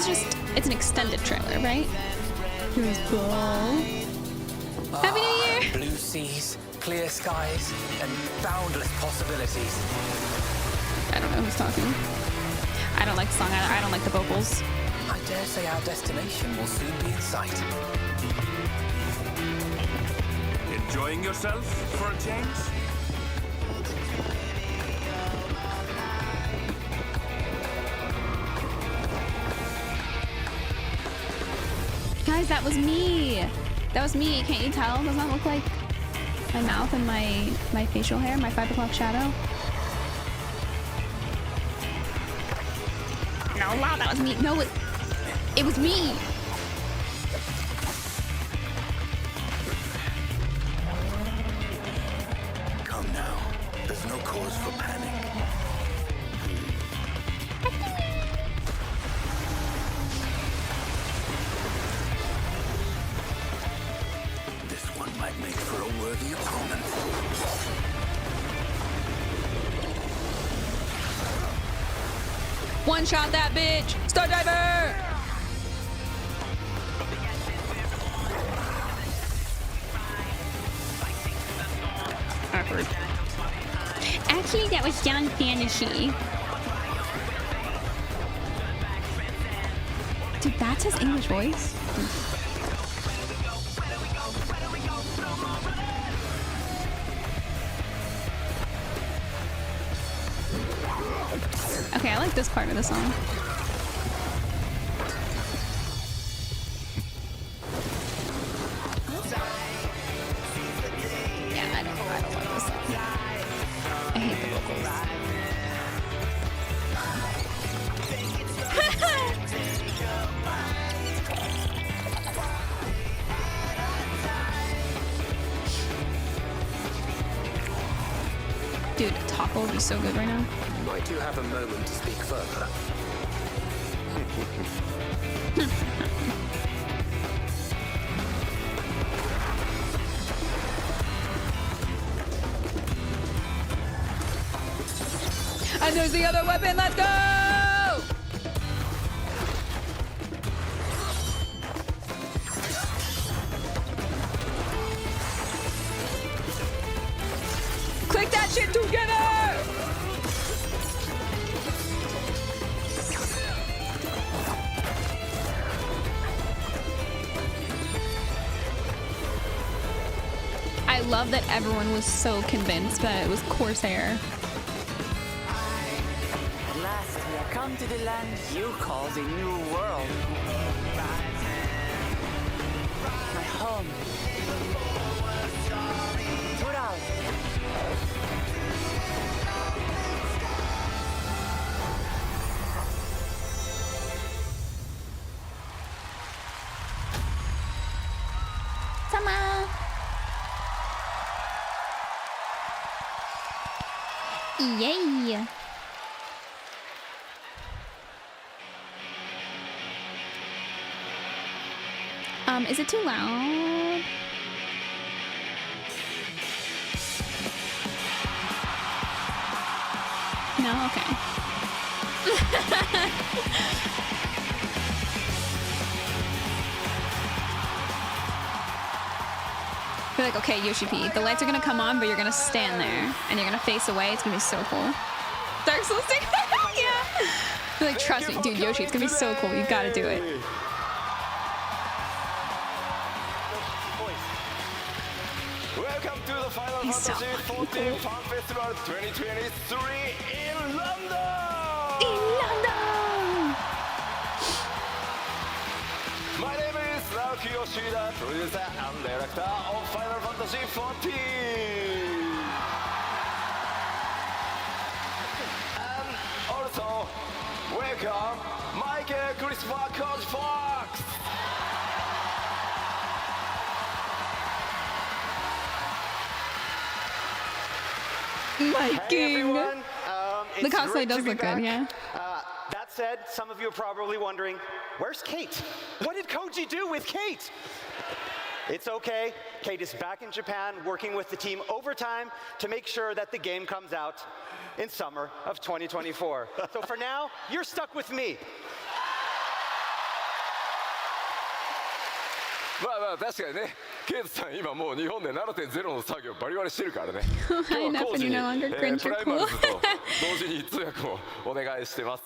it's an extended trailer, right? Here's Paul. Happy New Year! Blue seas, clear skies, and boundless possibilities. I don't know who's talking. I don't like the song either. I don't like the vocals. I dare say our destination will soon be in sight. Enjoying yourself for a change? Guys, that was me. That was me. Can't you tell? Does that look like my mouth and my facial hair, my 5 o'clock shadow? No, wow, that was me. No, it was me. Come now. There's no cause for panic. This one might make for a worthy opponent. One shot that bitch. Star Diver. Awkward. Actually, that was John Fantasy. Dude, that's his English voice. Okay, I like this part of the song. Yeah, I don't love this song. I hate the vocals. Dude, taco would be so good right now. Might you have a moment to speak further? And there's the other weapon, let's go! Click that shit together! I love that everyone was so convinced that it was Corsair. At last, we have come to the land you call the New World. My home. Tural. Sama. Yay! Is it too loud? No? Okay. Be like, okay, Yoshi P, the lights are gonna come on, but you're gonna stand there and you're gonna face away. It's gonna be so cool. Dark Souls 6? Yeah. Be like, trust me, dude, Yoshi, it's gonna be so cool. You gotta do it. Welcome to the Final He's so Fantasy fucking XIV cool. Fan Festival 2023 in London! In London! My name is Naoki Yoshida, producer and director of Final Fantasy XIV. And also, welcome Michael Christopher Coach Fox! My Hey king. everyone, The it's cosplay great does to be look good, back. yeah. That said, some of you are probably wondering, where's Kate? What did Koji do with Kate? It's okay. Kate is back in Japan working with the team overtime to make sure that the game comes out in summer of 2024. So for now, you're stuck with me. まあまあ確かにね、ケイトさん今もう日本で 7.0 の作業バリバリしてるからね。 I know, but you no longer cringe, プ you're ライマ cool. ルズと同時に通訳をお願いしてます。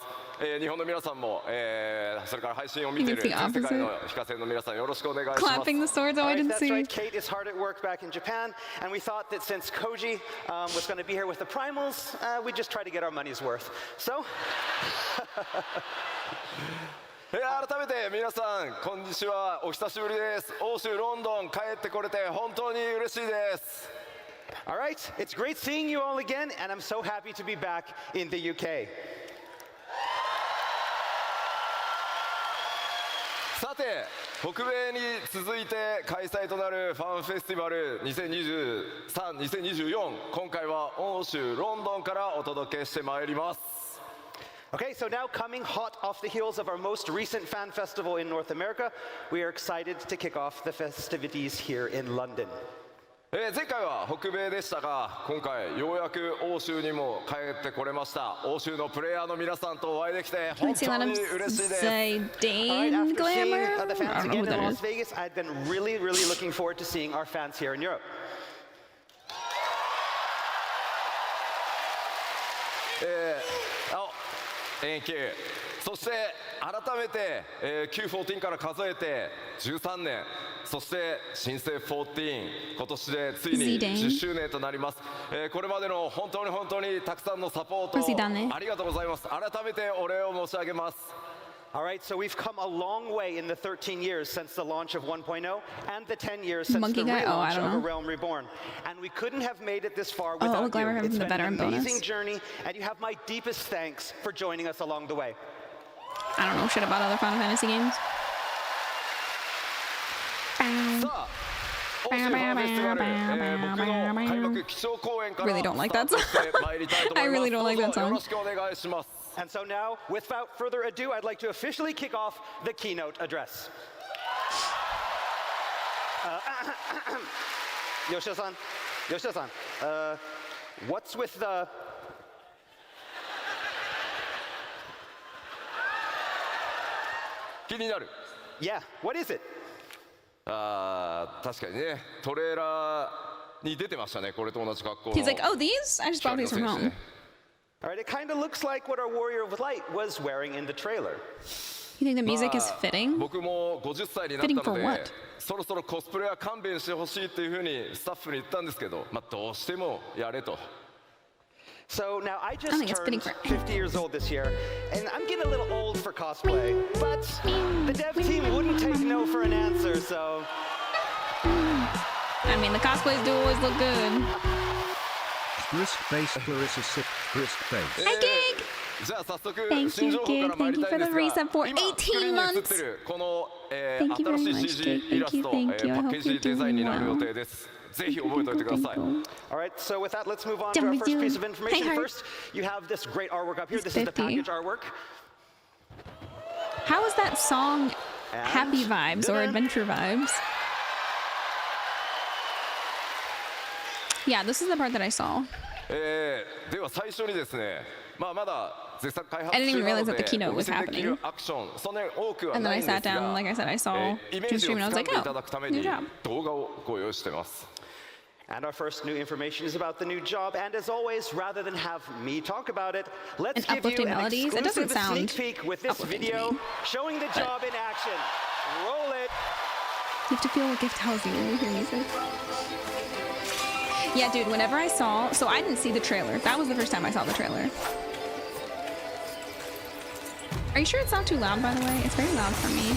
日本の皆さんも、それから配信を見ている It's the 全世界 opposite. の非課線の皆さんよろしくお願いします。 Clapping the swords. Oh, I All right, didn't that's see. right. Kate is hard at work back in Japan, and we thought that since Koji was going to be here with the primals, we'd just try to get our money's worth. So, 改めて皆さんこんにちは、お久しぶりです。欧州ロンドン帰ってこれて本当に嬉しいです。 all right, it's great seeing you all again, and I'm so happy to be back in the UK. さて、北米に続いて開催となるファンフェスティバル2023、2024、今回は欧州ロンドンからお届けしてまいります。 Okay, so now coming hot off the heels of our most recent fan festival in North America, we are excited to kick off the festivities here in London. 前回は北米でしたが、今回ようやく欧州にも帰ってこれました。欧州のプレイヤーの皆さんとお会いできて Can 本 I see a 当 lot に of 嬉しいです。 All right, Zidane after seeing glamour? the I fans don't know who again in that Las is. Vegas, I've been really looking forward to seeing our fans here in Europe. Thank you. そして改めて、Q14 から数えて13年、そして新生14、今年でついに Zidane 10周年となります。これまでの本当にたくさんのサポート Zidane ありがとうございます。改めてお礼を申し上げます。 All right, so we've come a long way in the 13 years since the launch of 1.0 and the 10 years since Monkey the guy? Oh, I relaunch don't of know. A Realm Reborn. And we couldn't have made it this far Oh, without Glamour you. having It's the been an veteran amazing bonus. journey, and you have my deepest thanks for joining us along the way. I don't know shit about other Final Fantasy games. さあ、欧州ファンフェスティバル、僕の開幕基調講演から Really don't like that スタートしてまいりたいと思います。 I really don't like that どうぞ song. よろしくお願いします。 And so now, without further ado, I'd like to officially kick off the keynote address. Yoshida-san, what's with the... 気になる。 Yeah, what is it? 確かにね、トレーラーに出てましたね、これと同じ格好の。 He's like, oh, these? I just bought these from home. All right, it kind of looks like what our Warrior of Light was wearing in the trailer. You think the music is fitting? 僕も50歳になった Fitting の for で what? そろそろコスプレは勘弁してほしいっていうふうにスタッフに言ったんですけど、どうしてもやれと。 So now I I just think it's fitting turned for 50 years old this year, and I'm getting a little old for cosplay. But the dev team wouldn't take no for an answer, so... I mean, the cosplays do always look good. Brisk face, Clarissa sip, brisk face. Hi, Gig! じゃあ早速 Thank 新 you, 情報から参りたいんです Gig. Thank you for the が、 reset for 今スクリーンに映ってるこの、 Thank you very 新しい much, CG Gig. イラスト、 Thank you, thank you. I パッ hope ケージ you're デザイン doing になる予 well. 定です。ぜひ覚えておいてください。 All right, so with that, let's move on to our first piece of information. First, you have this great artwork up here. It's This is the 50. package artwork. How is that song happy vibes or adventure vibes? Yeah, this is the part that I saw. では最初にですね、まだ絶賛開発 I didn't 中 even な realize の that the で keynote お was 見せできる happening. アクションそんなに多くは And な then い I んです sat down, が、 like I said, I saw イメー Jim ジ stream を and I つ was かん like, でい oh, ただくため new に job. 動画をご用意してます。 And our first new information is about the new job. And as always, rather than have me talk about it, let's And give you uplifting an melodies? It doesn't exclusive sound sneak peek with this uplifting to video me. showing the job in action. Roll it. You have to feel what gift tells you when you hear music. Yeah, dude, whenever I saw... So I didn't see the trailer. That was the first time I saw the trailer. Are you sure it's not too loud, by the way? It's very loud for me.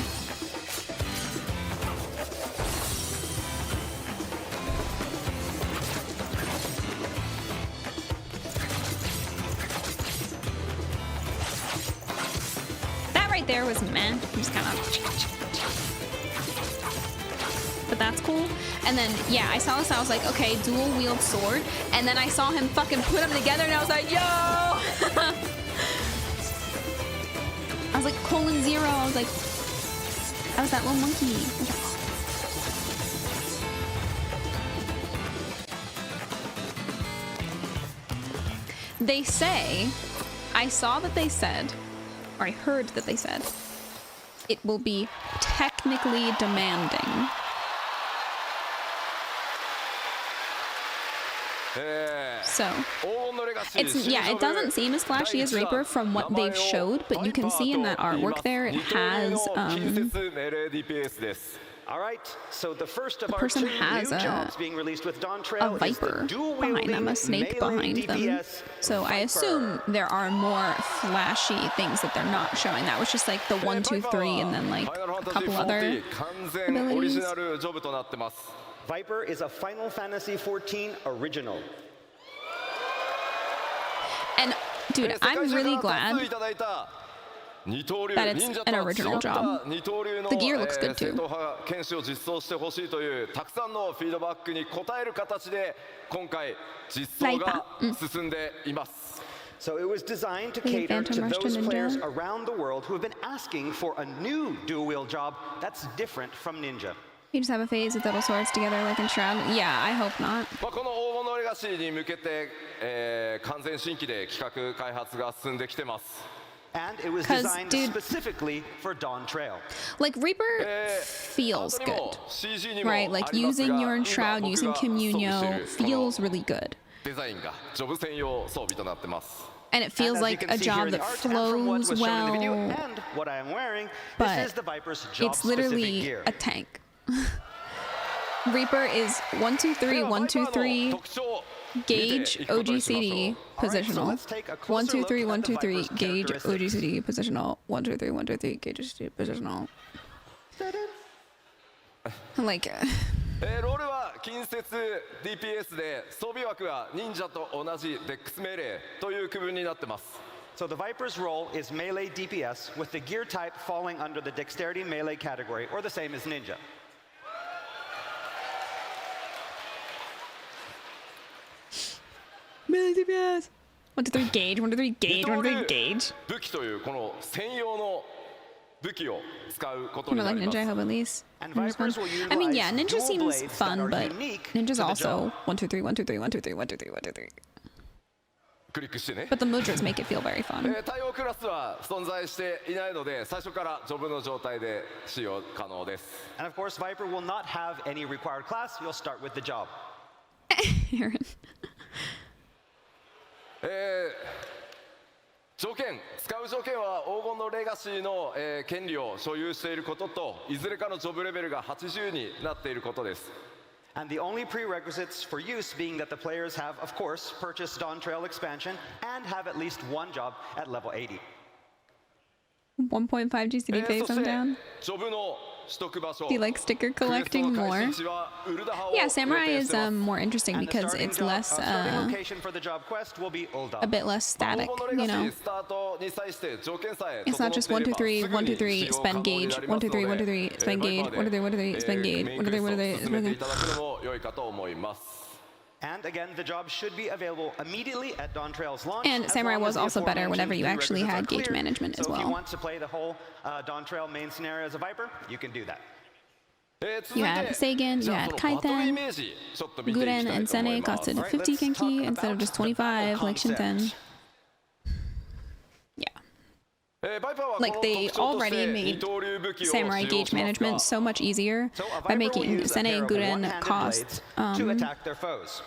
That right there was meh. I'm just kind of... But that's cool. And then, yeah, I saw this, I was like, okay, dual wield sword. And then I saw him fucking put them together and I was like, yo! I was like, :0. I was like, I was that little monkey. They say, I saw that they said, or I heard that they said, it will be technically demanding. So 黄金のレガシー it's yeah, it doesn't seem as flashy as Reaper from what they've showed, but you can see in that artwork there it has 近接命令 DPS です All right, so the first of our person two has new a- jobs being released with Dawntrail a is the viper dual-wielding behind them, a snake melee behind them. DPS So I Viper. assume there are more flashy things that they're not showing. That was just like the 1, 2, 3, and then like Final a Fantasy couple other. XIV 完全オリジナルジョブとなってます Viper is a Final Fantasy XIV original. And dude, I'm really glad that it's an original job. The gear looks good too. 剣士を実装してほしいというたくさんのフィードバックに応える形で今回実装が進んでいます So it was designed to The cater to Phantom Rush to those Ninja. players around the world who have been asking for a new dual-wield job that's different from Ninja. You just have a phase with little swords together like in Shroud. Yeah, I hope not. まあこの黄金のレガシーに向けて、完全新規で企画開発が進んできてます And it was 'Cause, designed dude- specifically for Dawntrail. Like Reaper feels 他にも good, CG にも right? Like ありますが using your 今 Shroud, 僕 using がストックしてい Communio る feels really good. デザインがジョブ専用装備となってます And it And feels as you like can a see here job in the that art, and from what flows was shown in the video well, and what I am wearing, but this is the Viper's it's job-specific literally gear. a tank. Reaper is 1, 2, 3, 1, 2, 3, 特徴 gauge, OGCD, positional. let's take a closer 1, 2, 3, look 1, at the 2, 3, Viper's gauge, characteristics. OGCD, positional. 1, 2, 3, 1, 2, 3, gauge, OGCD, positional. Like, ロールは近接 DPS で装備枠は忍者と同じデックス命令という区分になってます So the Viper's role is melee DPS, with the gear type falling under the dexterity melee category, or the same as Ninja. melee DPS. 1, 2, 3, gauge, 1, 2, 3, 二 gauge, 1, 刀 2, 流 3, gauge. 武器というこの専用の武器を使うことに Kind of な like りま Ninja, I す hope at least. And Ninja's fun. Vipers will I mean, yeah, utilize Ninja dual seems blades that fun, are but unique Ninja's to the also job. 1, 2, 3, 1, 2, 3, 1, 2, 3, 1, 2, 3, 1, 2, 3, 1, 2, 3. クリックしてね But the Mudras make it feel very fun. 対応クラスは存在していないので最初からジョブの状態で使用可能です And of course, Viper will not have any required class. You'll start with the job. Aaron. 条件使う条件は黄金のレガシーの、権利を所有していることといずれかのジョブレベルが80になっていることです And the only prerequisites for use being that the players have, of course, purchased Dawntrail expansion and have at least one job at level 80. 1.5 GCD そ face し on て down. ジョブの取得場所 Do you like sticker クエスト collecting の more? 開始地はウルダハを Yeah, 予 Samurai 定し is てます more interesting And the because starting it's job- less, starting location for the job quest will be Ul'dah. a bit less 黄 static, 金のレガ you シ know? ースタートに際して条件さえ It's not just 1, 2, 3, 1, 2, 3, spend gauge, 1, 2, 3, 1, 2, 3, spend gauge, 1, 2, 3, 1, 2, 3, spend gauge, 1, 2, 3, 1, 2, 3, 進 spend めてい gauge. ただくのも良いかと思います And again, the job should be available immediately at Dawntrail's launch. And as Samurai long was as the also better aforementioned whenever you actually prerequisites had are gauge cleared. management as So if you well. want to play the whole Dawntrail main scenario as a Viper, you can do that. 続い You て had Seigen, じ you ゃあ had そのバトルイ Kaiten, メージちょっと見ていきた Guren い and と思い Sene ます costed Alright, 50 let's talk Genki instead of about just the battle 25 like Shinten. concept. Yeah. バイパーはこ Like の they 特徴として already 二 made 刀流武器を使 Samurai 用 gauge します management が so much easier So a by Viper will making use a pair Sene of Guren one-handed cost blades to attack their foes.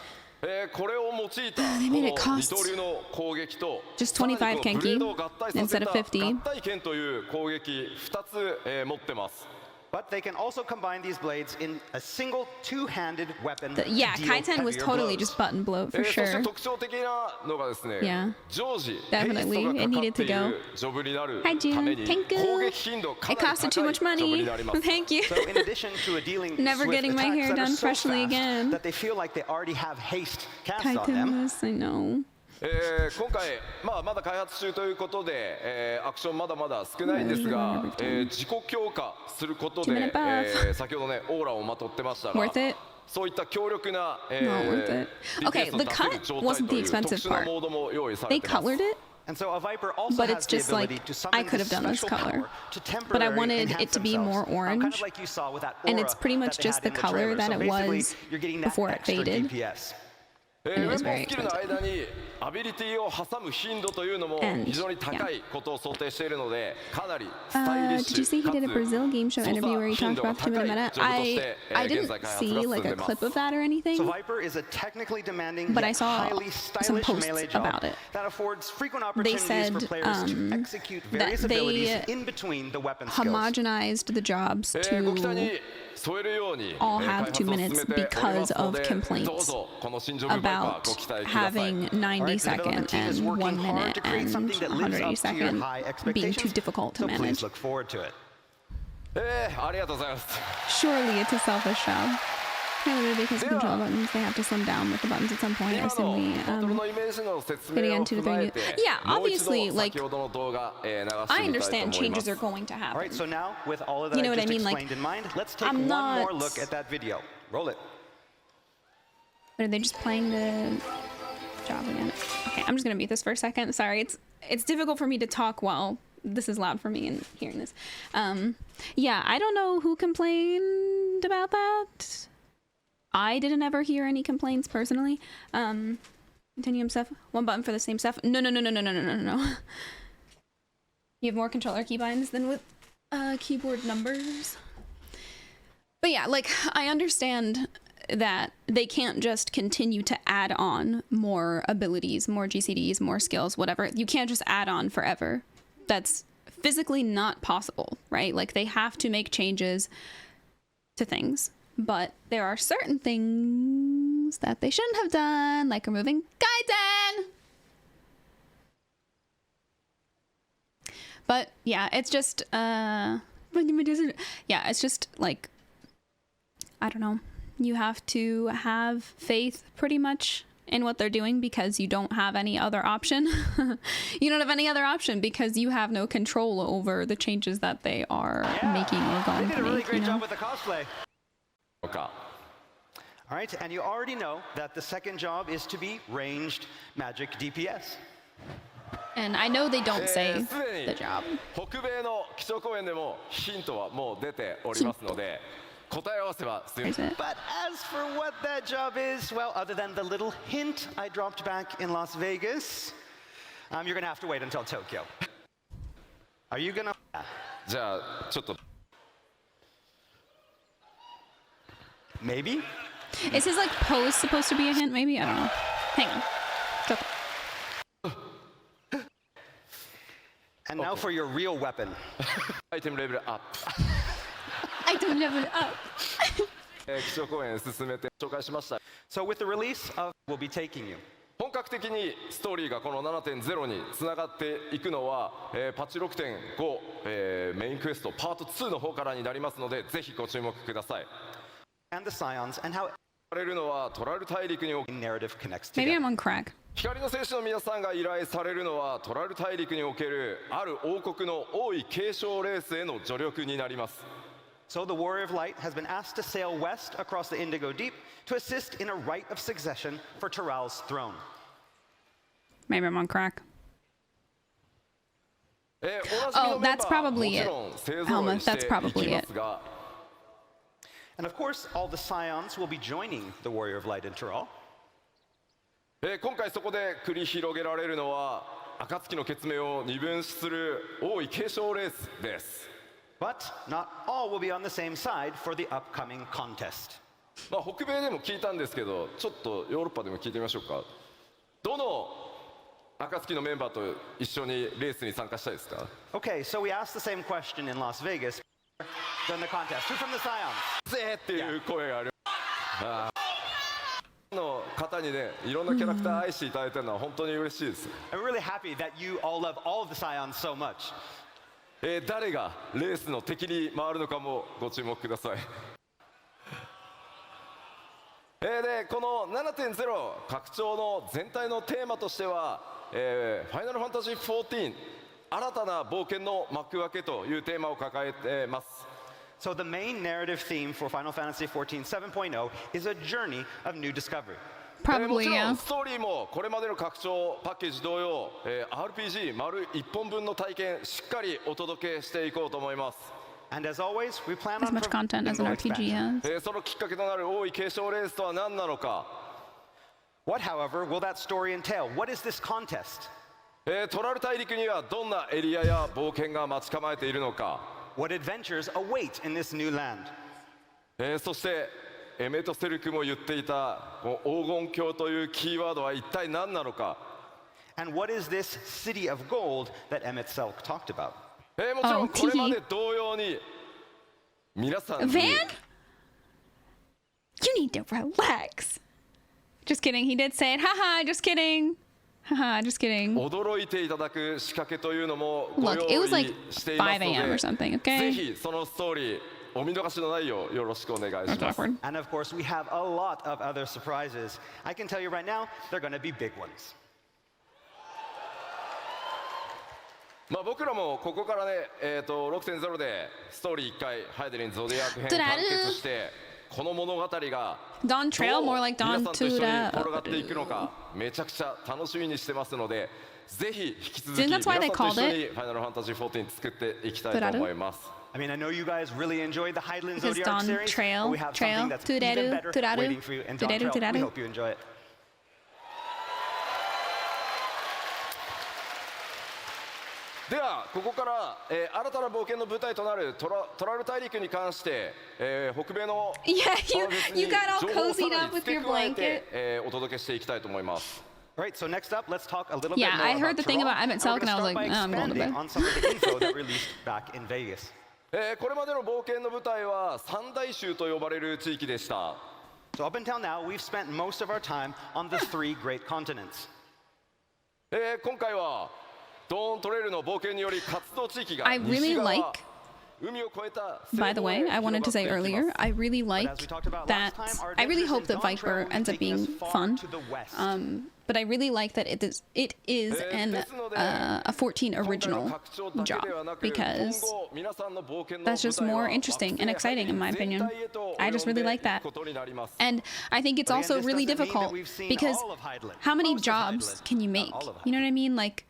これを用いたこ They の made 二 it cost 刀流の攻撃と just さらにこの 25ブレードを合体さ Genki せ instead た of 50. 合体剣という攻撃2つ、持ってます But they can also combine these blades in a single two-handed weapon. Yeah, to deal Kaiten was heavier totally blows. just button blow for そして sure. 特徴的なのがですね、 Yeah. 常時 Definitely. ヘイストがかか It っ needed て to い go. るジョブになる Hi, ため June. に Thank 攻 you. 撃頻度か It なり costed 高 too い much ジョブ money. になります Thank you. So in addition to a dealing Never with getting my attacks hair that are done so freshly fast again. that they feel like they already have haste cast on Kaiten them. was, I know. 今回、まだ開発中ということで、アクションまだまだ少ないんですが、自己強化することで、 2 minute buff. 先ほどねオーラをまとってましたが Worth it? そういった強力な、Not worth it. Okay, DPS を the 出せる cut 状態 wasn't と the いう特 expensive 殊な part. モードも用意さ They れてます。 colored it, And so a Viper also but has it's the just like, ability to I summon could have this done this special color. power to But I temporarily wanted enhance it to be more themselves. Kind orange. of like you saw with that And aura it's pretty much that they just had the in color trailer. that So it basically, was you're getting that before it extra faded. DPS. it ウェ was ポン very スキルの間にアビリティを挟む頻度というのも And, 非常に高いことを想定しているので、かなりスタイリッシ Did you see he ュ did a Brazil game show かつ interview where he 頻 talked 度が about 高 2 い minute ジョブと I してI 現 didn't 在開発 see が進ん like で a います clip of that or anything, So Viper is a technically demanding but I yet saw highly some stylish posts melee job about it. that affords frequent They opportunities said for players to execute various that they abilities in between the weapon skills. homogenized the jobs ご期待 to に添えるように all 開 have 発を 2 進め minutes ております because の of で、 complaints どうぞこの新ジョブバイパー about ご期待ください。 having 90 Alright, the development second team is and working 1 hard minute to create and something that lives 180 up to your second high being too expectations. difficult to So please manage. look forward to it. ありがとうございます。 Surely it's a selfish job. Apparently because of control buttons, they have to slim down with the buttons at some point. 今 Assume の we バトルのイメージの説 getting 明を into 踏まえて the Yeah, もう一度 obviously, like, 先ほどの動画流して I みたいと understand 思いま changes す are。going to All right, happen. so now with all of that You know I what I just mean? Like, explained in mind, let's take I'm one more not- look at that video. Roll it. But are they just playing the job again? Okay, I'm just gonna mute this for a second. Sorry, it's difficult for me to talk while this is loud for me and hearing this. Yeah, I don't know who complained about that. I didn't ever hear any complaints personally. Continuum stuff. One button for the same stuff. No. You have more controller keybinds than with keyboard numbers. But yeah, like, I understand that they can't just continue to add on more abilities, more GCDs, more skills, whatever. You can't just add on forever. That's physically not possible, right? Like, they have to make changes to things. But there are certain things that they shouldn't have done, like removing Gaiden! But yeah, it's just, yeah, it's just like, I don't know. You have to have faith pretty much in what they're doing because you don't have any other option. You don't have any other option because you have no control over the changes that they are making or They going did to a really make, great you know? job with the cosplay. とか All right, and you already know that the second job is to be ranged magic DPS. And I know they don't say すで the に job. 北米の基調講演でもヒントはもう出ておりますので、答え合わせはする Is it? But as for what that job is, well, other than the little hint I dropped back in Las Vegas, you're gonna have to wait until Tokyo. Are you gonna? じゃあちょっと Maybe? Is his like pose supposed to be a hint? Maybe I don't know. Hang on. Go. And now for your real weapon. アイテムレベルアップ I don't have it up. 基調講演進めて紹介しました。 So with the release of, we'll be taking you. 本格的にストーリーがこの 7.0 につながっていくのは、パッチ 6.5、メインクエストパート2の方からになりますので、ぜひご注目ください。 And the Scions, and how されるのはトラル大陸におけ narrative connects Maybe together. I'm on crack. 光の戦士の皆さんが依頼されるのはトラル大陸におけるある王国の王位継承レースへの助力になります。 So the Warrior of Light has been asked to sail west across the Indigo Deep to assist in a rite of succession for Tyrell's throne. Maybe I'm on crack. おなじみのメンバ that's ー probably もちろん勢ぞろい Helmut, して that's い probably きますが、 And of course, all the Scions will be joining the Warrior of Light in Tyrell. 今回そこで繰り広げられるのは暁の決命を二分する王位継承レースです。 But not all will be on the same side for the upcoming contest. まあ北米でも聞いたんですけど、ちょっとヨーロッパでも聞いてみましょうか。どの暁のメンバーと一緒にレースに参加したいですか？ Okay, so we asked the same question in Las Vegas during the contest. Who from the Scions? ぜーっていう声がある。の方にね、いろんなキャラクター愛していただいてるのは本当に嬉しいです。 I'm really happy that you all love all of the Scions so much. 誰がレースの敵に回るのかもご注目ください。でこの 7.0 拡張の全体のテーマとしては、ファイナルファンタジーXIV 新たな冒険の幕開けというテーマを抱えています。 So the main narrative theme for Final Fantasy XIV 7.0 is a journey of new discovery. も Probably, ちろ yeah. んストーリーもこれまでの拡張パッケージ同様、RPG 丸1本分の体験しっかりお届けしていこうと思います。 And as always, we plan As on much content as an more RPG expansion. has. そのきっかけとなる王位継承レースとは何なのか、What, however, will that story entail? What is this contest? トラル大陸にはどんなエリアや冒険が待ち構えているのか、 What adventures await in this new land? そしてエメトセルクも言っていたこの黄金鏡というキーワードは一体何なのか、 And what is this city of gold that Emmett Selk talked about? もちろんこれまで同様に皆さんに Van? You need to relax. Just kidding. He did say it. Haha, just kidding. Haha, just kidding. 驚いていただく仕掛けというのもご Look, it 用 was 意 like しています 5 a.m. or の something, で、 okay? ぜひそのストーリーお見逃しのないようよろしくお願いし That's ます。 awkward. And of course, we have a lot of other surprises. I can tell you right now, they're going to be big ones. まあ僕らもここからね、6.0 でストーリー1回ハイデリンゾディアーク編完結してこの物語が Dawntrail, more like 皆さんと一緒に Dawn 転がっていくのかめちゃくちゃ楽しみにしてますので、ぜひ引き続き Then 皆 that's さ why ん they と一 called 緒にファイナルファンタジー14作っていきたいと思います。 I mean, I know you guys really enjoyed the Hydaelyn This is Zodiac series, Dawntrail, but we have trail, something that's Tudadu, even better Tudadu, waiting for you in Tudadu, Dawntrail. We Tudadu. hope you enjoy it. ではここから、新たな冒険の舞台となるトラル大陸に関して、北米の Yeah, you got all 情報をさ cozied らに up with 付け your 加え blanket. て、お届けしていきたいと思います。 All right, so next up, let's talk a little bit Yeah, more I about heard the thing Toronto, about Emmett and Selk, we're and I was gonna like, start by I'm going to expanding bed. on some of the info that released back in Vegas. これまでの冒険の舞台は三大洲と呼ばれる地域でした。 So up until now, we've spent most of our time on the three great continents. 今回はドーントレイルの冒険により活動地域が I really 西側 like, 海を越えた by the way, I wanted to say earlier, I really like As we talked about that. last time, our I really adventures hope in that Dawntrail Viper will be ends up taking us being far fun. to the west. But I really like that it is a 14 original job because that's just more interesting and exciting in my opinion. I just really like that. And I think it's But again, also this really doesn't mean that difficult we've seen because all of Hydaelyn. how many Most of jobs Hydaelyn, can you not make? all of You know what I mean? Like,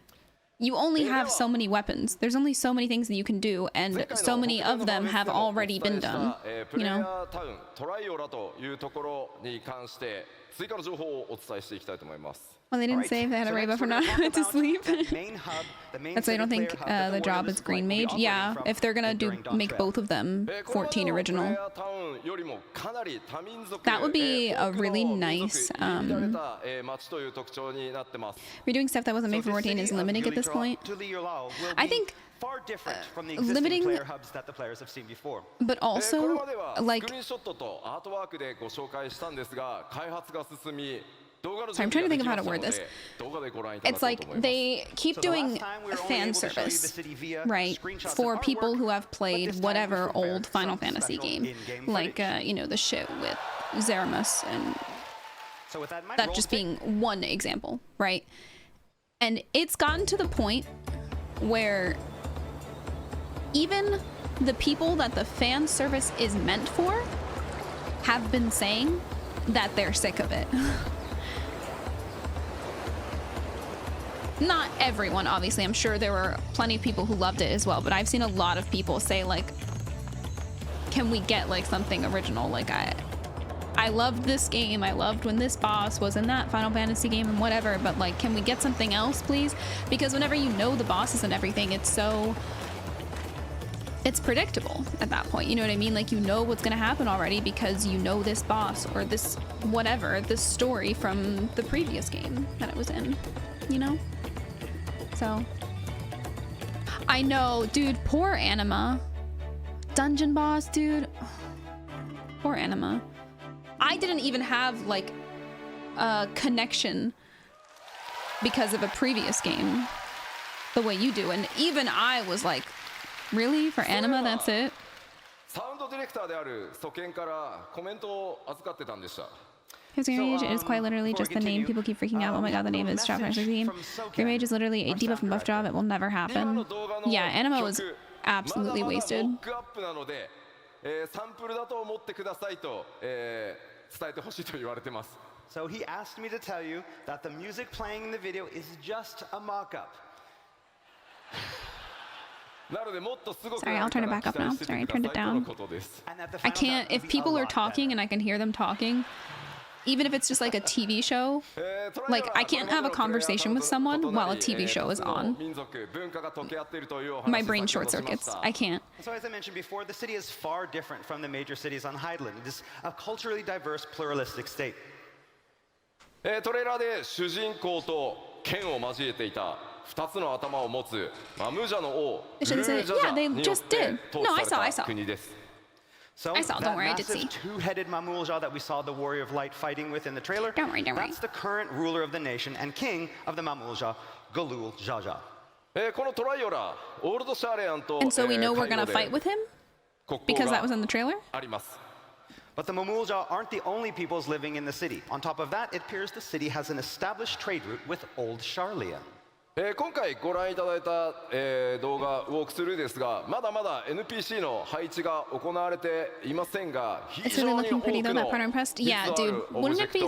you only have so many weapons. There's only so many things that you can do, and so many of them have already been done. You know? タウントライオラというところに関して追加の情報をお伝えしていきたいと思います。 Well, they didn't Alright, say if they had a so rave next up or we're not. gonna I talk went to about sleep. that main hub, the main That's why I don't think single-player hub that the the job Warriors is green will be mage. operating Yeah, from if they're gonna during make Dawntrail. both of them 14 original, that would be a really nice. Redoing stuff that wasn't made for 14 is limiting at this point. I think far different from the existing limiting, player hubs that the players have seen before. but also like. スクリーンショットとアートワークでご紹介したんですが、開発が進み、動画の So I'm 準 trying to 備 think が of で how き to ま word すの this. で、動画でご覧いただ It's こう like と思います。 they keep So the doing last time we were only fan able to show you the service, city via right, screenshots for and people artwork, who have but played this time we whatever prepared old Final some Fantasy special game, in-game like footage. the shit with Zeramus and So with that in mind, that roll just tape. being one example, right? And it's gotten to the point where even the people that the fan service is meant for have been saying that they're sick of it. Not everyone, obviously. I'm sure there were plenty of people who loved it as well, but I've seen a lot of people say, like, can we get like something original? Like, I loved this game. I loved when this boss was in that Final Fantasy game and whatever, but like, can we get something else, please? Because whenever you know the bosses and everything, it's predictable at that point. You know what I mean? Like, you know what's gonna happen already because you know this boss or this whatever, this story from the previous game that it was in, you know? So, I know, dude, poor Anima. Dungeon boss, dude. Poor Anima. I didn't even have like a connection because of a previous game the way you do, and even I was like, really? For Anima, that's it? サウンドディレクターである祖堅からコメントを預かってたんでした。 His Green Mage is quite literally just the name. People keep freaking out. Oh my god, the name is Final Fantasy game. Green Mage is literally a debuff and buff job. It will never happen. Yeah, Anima was absolutely wasted. モックアップなので、サンプルだと思ってくださいと、伝えてほしいと言われてます。 So he asked me to tell you that the music playing in the video is just a mock-up. なのでもっとすごく Sorry, I'll turn it back up now. Sorry, I turned it down. And that the I final can't, sound will if be a people are lot talking better. and I can hear them talking, even if it's just like a TV show, like I can't have a conversation with someone while a TV show is on. My brain short circuits. I can't. So as I mentioned before, the city is far different from the major cities on Hydaelyn. It is a culturally diverse, pluralistic state. トレーラーで主人公と剣を交えていた2つの頭を持つマムージャの王グルージャジャによって統治された国です。So I saw, that don't worry, I did massive see. two-headed Mamulja that we saw the Warrior of Light fighting with in the trailer, Don't worry. that's the current ruler of the nation and king of the Mamulja, Galul Jaja. このトライオラオールドシャーレアンと And so we know we're カイノ gonna で fight with him 国 because 交 that was が in the trailer. あります。 But the Mamulja aren't the only peoples living in the city. On top of that, it appears the city has an established trade route with Old Sharlayan. 今回ご覧いただいた、動画ウォークスルーですがまだまだ NPC の配置が行われていませんが It's 非 really 常に looking 多 pretty く though. の That part I'm impressed. 実 Yeah, はあ dude. るオブジェクト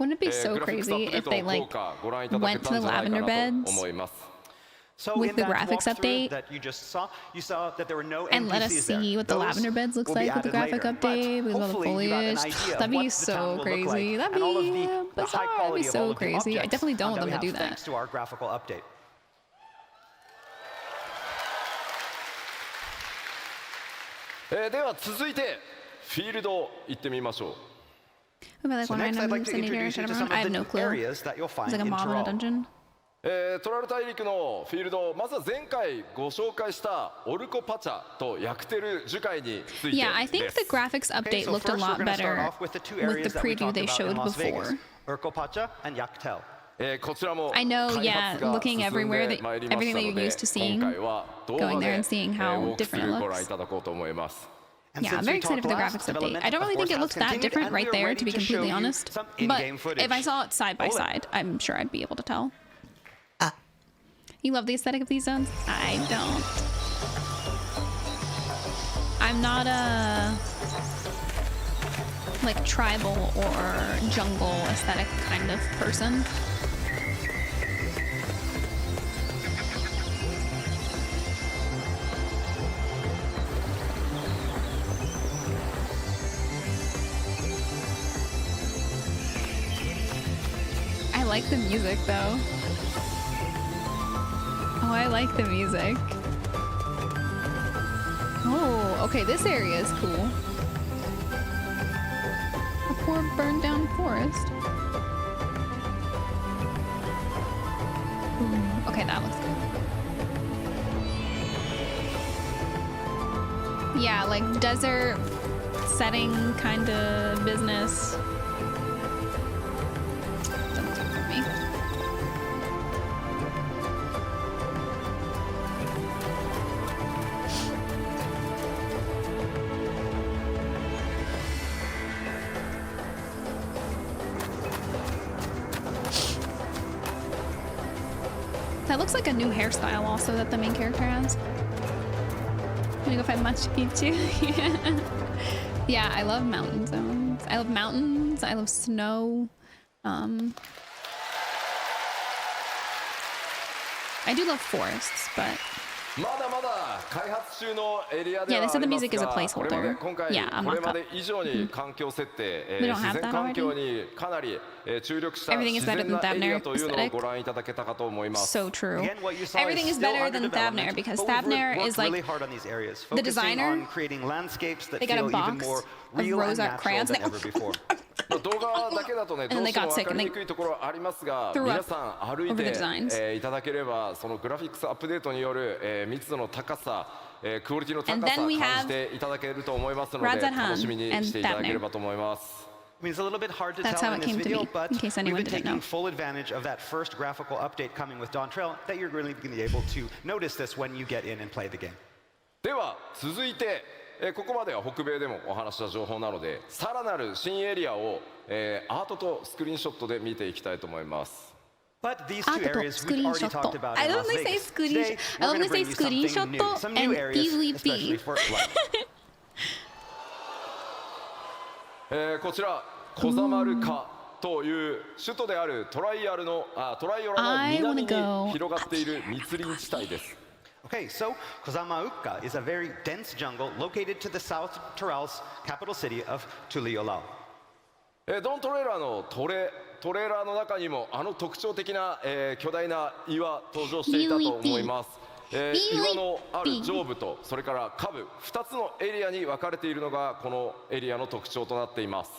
Wouldn't it be so グラフィックスアッ crazy プデー if ト they の効 like 果ご覧いただけ went to たん the じゃないか lavender なと beds 思います。 So with in the that graphics walkthrough update that you just saw, you saw that there were no and let us NPCs see there. what the Those lavender beds looks will be like with the added graphic later. update But with all the hopefully you got an foliage. idea of That'd be what the so town will look crazy. like That'd and all of be the high bizarre. That'd quality be of so all of the crazy. I objects definitely don't want that them to we do have that. thanks to our graphical update. では続いてフィールド行ってみましょう。 Maybe like So one next, I'd random like to city here. introduce you to I some have of no the clue. areas that you'll It's find like a in mob in a Tyrol. dungeon. トラル大陸のフィールドまずは前回ご紹介したオルコパチャとヤクテル樹海について Yeah, I think です the graphics Okay, update so looked a first we're lot going to start better off with the two with areas the that we preview talked they about in showed Las Vegas, before. Urcopacha and Yaktel. こちらも I know, 開 yeah, 発が looking 進ん everywhere で that まいりま everything した that の you're で used to seeing, 今回は動 going 画 there で and seeing ウ how ォークス different ル it ーご覧 looks. いただこうと思います。 And Yeah, since I'm very we excited talked for the last, graphics update. development, I don't really of think it course, looks has that continued, different and we right are there, ready to be to show completely you honest. some But in-game footage. if I saw it side by Roll it. side, I'm sure I'd be able to tell. You love the aesthetic of these zones? I don't. I'm not a like tribal or jungle aesthetic kind of person. I like the music though. Oh, I like the music. Oh, okay, this area is cool. A poor burned down forest. Ooh, okay, that looks good. Yeah, like desert setting kind of business. Doesn't do it for me. That looks like a new hairstyle also that the main character has. I'm gonna go find Machu Picchu. Yeah, I love mountain zones. I love mountains. I love snow. I do love forests, but まだまだ開発中のエリアで Yeah, は they あ said the ります music is a が、これまで placeholder. 今回 Yeah, a これ mock ま up. で以上に環境設定、 We don't 自 have 然 that 環境にかなり注力した Everything is 自 better 然 than なエリア Thavner というのを aesthetic. ご覧いただけたかと思います。 So true. Again, what you saw Everything is still better under than Thavner development, because but we've Thavner worked is like really hard on these areas, the focusing designer. on creating landscapes that They got a feel even box more of real and Rosart natural crayons than that- ever before. 動画だけだとね、どう And し they ても got 分 sick か and り they にくいところはありますが、 threw 皆 up さん歩い over the て、 designs. いただければ、そのグラフィックスアップデートによる、密度の高さ、クオリティの高 And さ then を we 感じていただけると思いますので、 Radz at 楽し Han みに and していただければと思います。 I mean, it's a little bit hard to That's tell how in it this came to video, be, but in case we've anyone been didn't taking know. full advantage of that first graphical update coming with Dawntrail that you're really going to be able to notice this when you get in and play the game. では続いて、ここまでは北米でもお話した情報なので、さらなる新エリアを、アートとスクリーンショットで見ていきたいと思います。 But these two areas we've already talked about I in Las only say Vegas. screen- Today, I we're going only to bring say you something screenshot new, some new and areas, PvP. especially for light. こちらコザマルカという首都であるトライオラの南に広がっている密林地帯です。 Okay, so Kozamauka is a very dense jungle located to the south Tyrol's capital city of Tuliolao. ドントレーラーのトレーラーの中にもあの特徴的な、巨大な岩登場していたと思います。岩のある上部とそれから下部2つのエリアに分かれているのがこのエリアの特徴となっています。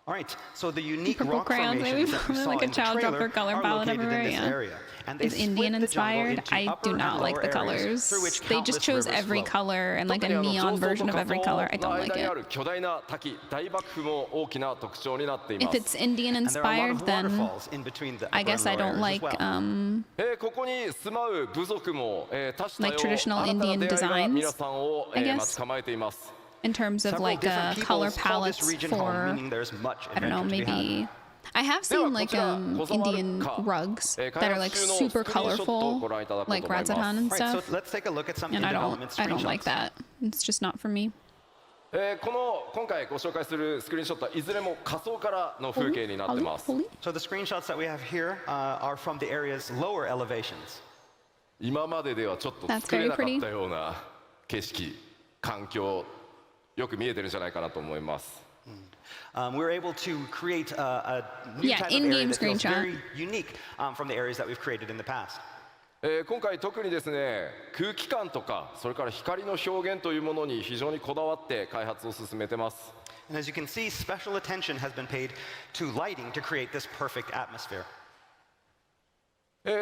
All right, so the unique Purple rock crayons, formations that we saw like a in the child dropped their trailer color are palette located in everywhere, this yeah. area. And they Is Indian split the jungle inspired? into I upper do not and like lower the areas colors. through which They just countless chose rivers every flow. color and like a 特に neon 上層 version と of 下 every 層 color. I の don't 間 like にあ it. る巨大な滝大瀑布も大きな特徴になっていま If す。 it's Indian And there are a lot inspired, of then waterfalls in between the upper I guess I and lower don't areas like as well. ここに住まう部族も、多種多様 Like traditional 新たな Indian 出会いが designs, 皆さんを、 I guess. 待ち構えています。 in terms of Several like different color peoples call this palettes region home, for, meaning there's much I don't know, adventure to be had. maybe. I have seen like Indian rugs that are like super colorful, like Rajasthan and All right, so stuff. let's take a look at some And in-development I don't like screenshots. that. It's just not for me. 今回ご紹介するスクリーンショットはいずれも仮想からの風景になってます。 So the screenshots that we have here are from the area's lower elevations. 今までではちょっと That's 作れ very なかっ pretty. たような景色、環境、よく見えてるんじゃないかなと思います。We're able to create a new Yeah, type of area in-game that feels screenshot. very unique from the areas that we've created in the past. 今回特にですね、空気感とかそれから光の表現というものに非常にこだわって開発を進めてます。 And as you can see, special attention has been paid to lighting to create this perfect atmosphere.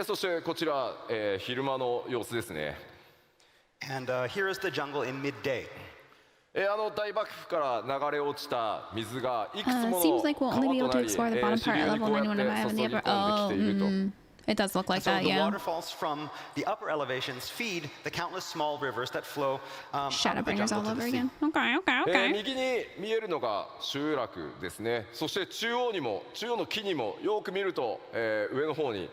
そしてこちら、昼間の様子ですね。 And here is the jungle in midday. あの大瀑布から流れ落ちた水がいくつもの Seems like we'll 川 only be と able な to り、 explore the bottom 支 part 流 at にこ level うや 91 and って注 on ぎ the 込 upper. んできていると。 It does look like So that, the yeah. waterfalls from the upper elevations feed the countless small rivers that flow out of the Shadowbringers jungle all to the over sea. again. Okay, okay, okay. 右に見えるのが集落ですね。そして中央の木にもよく見ると、上の方に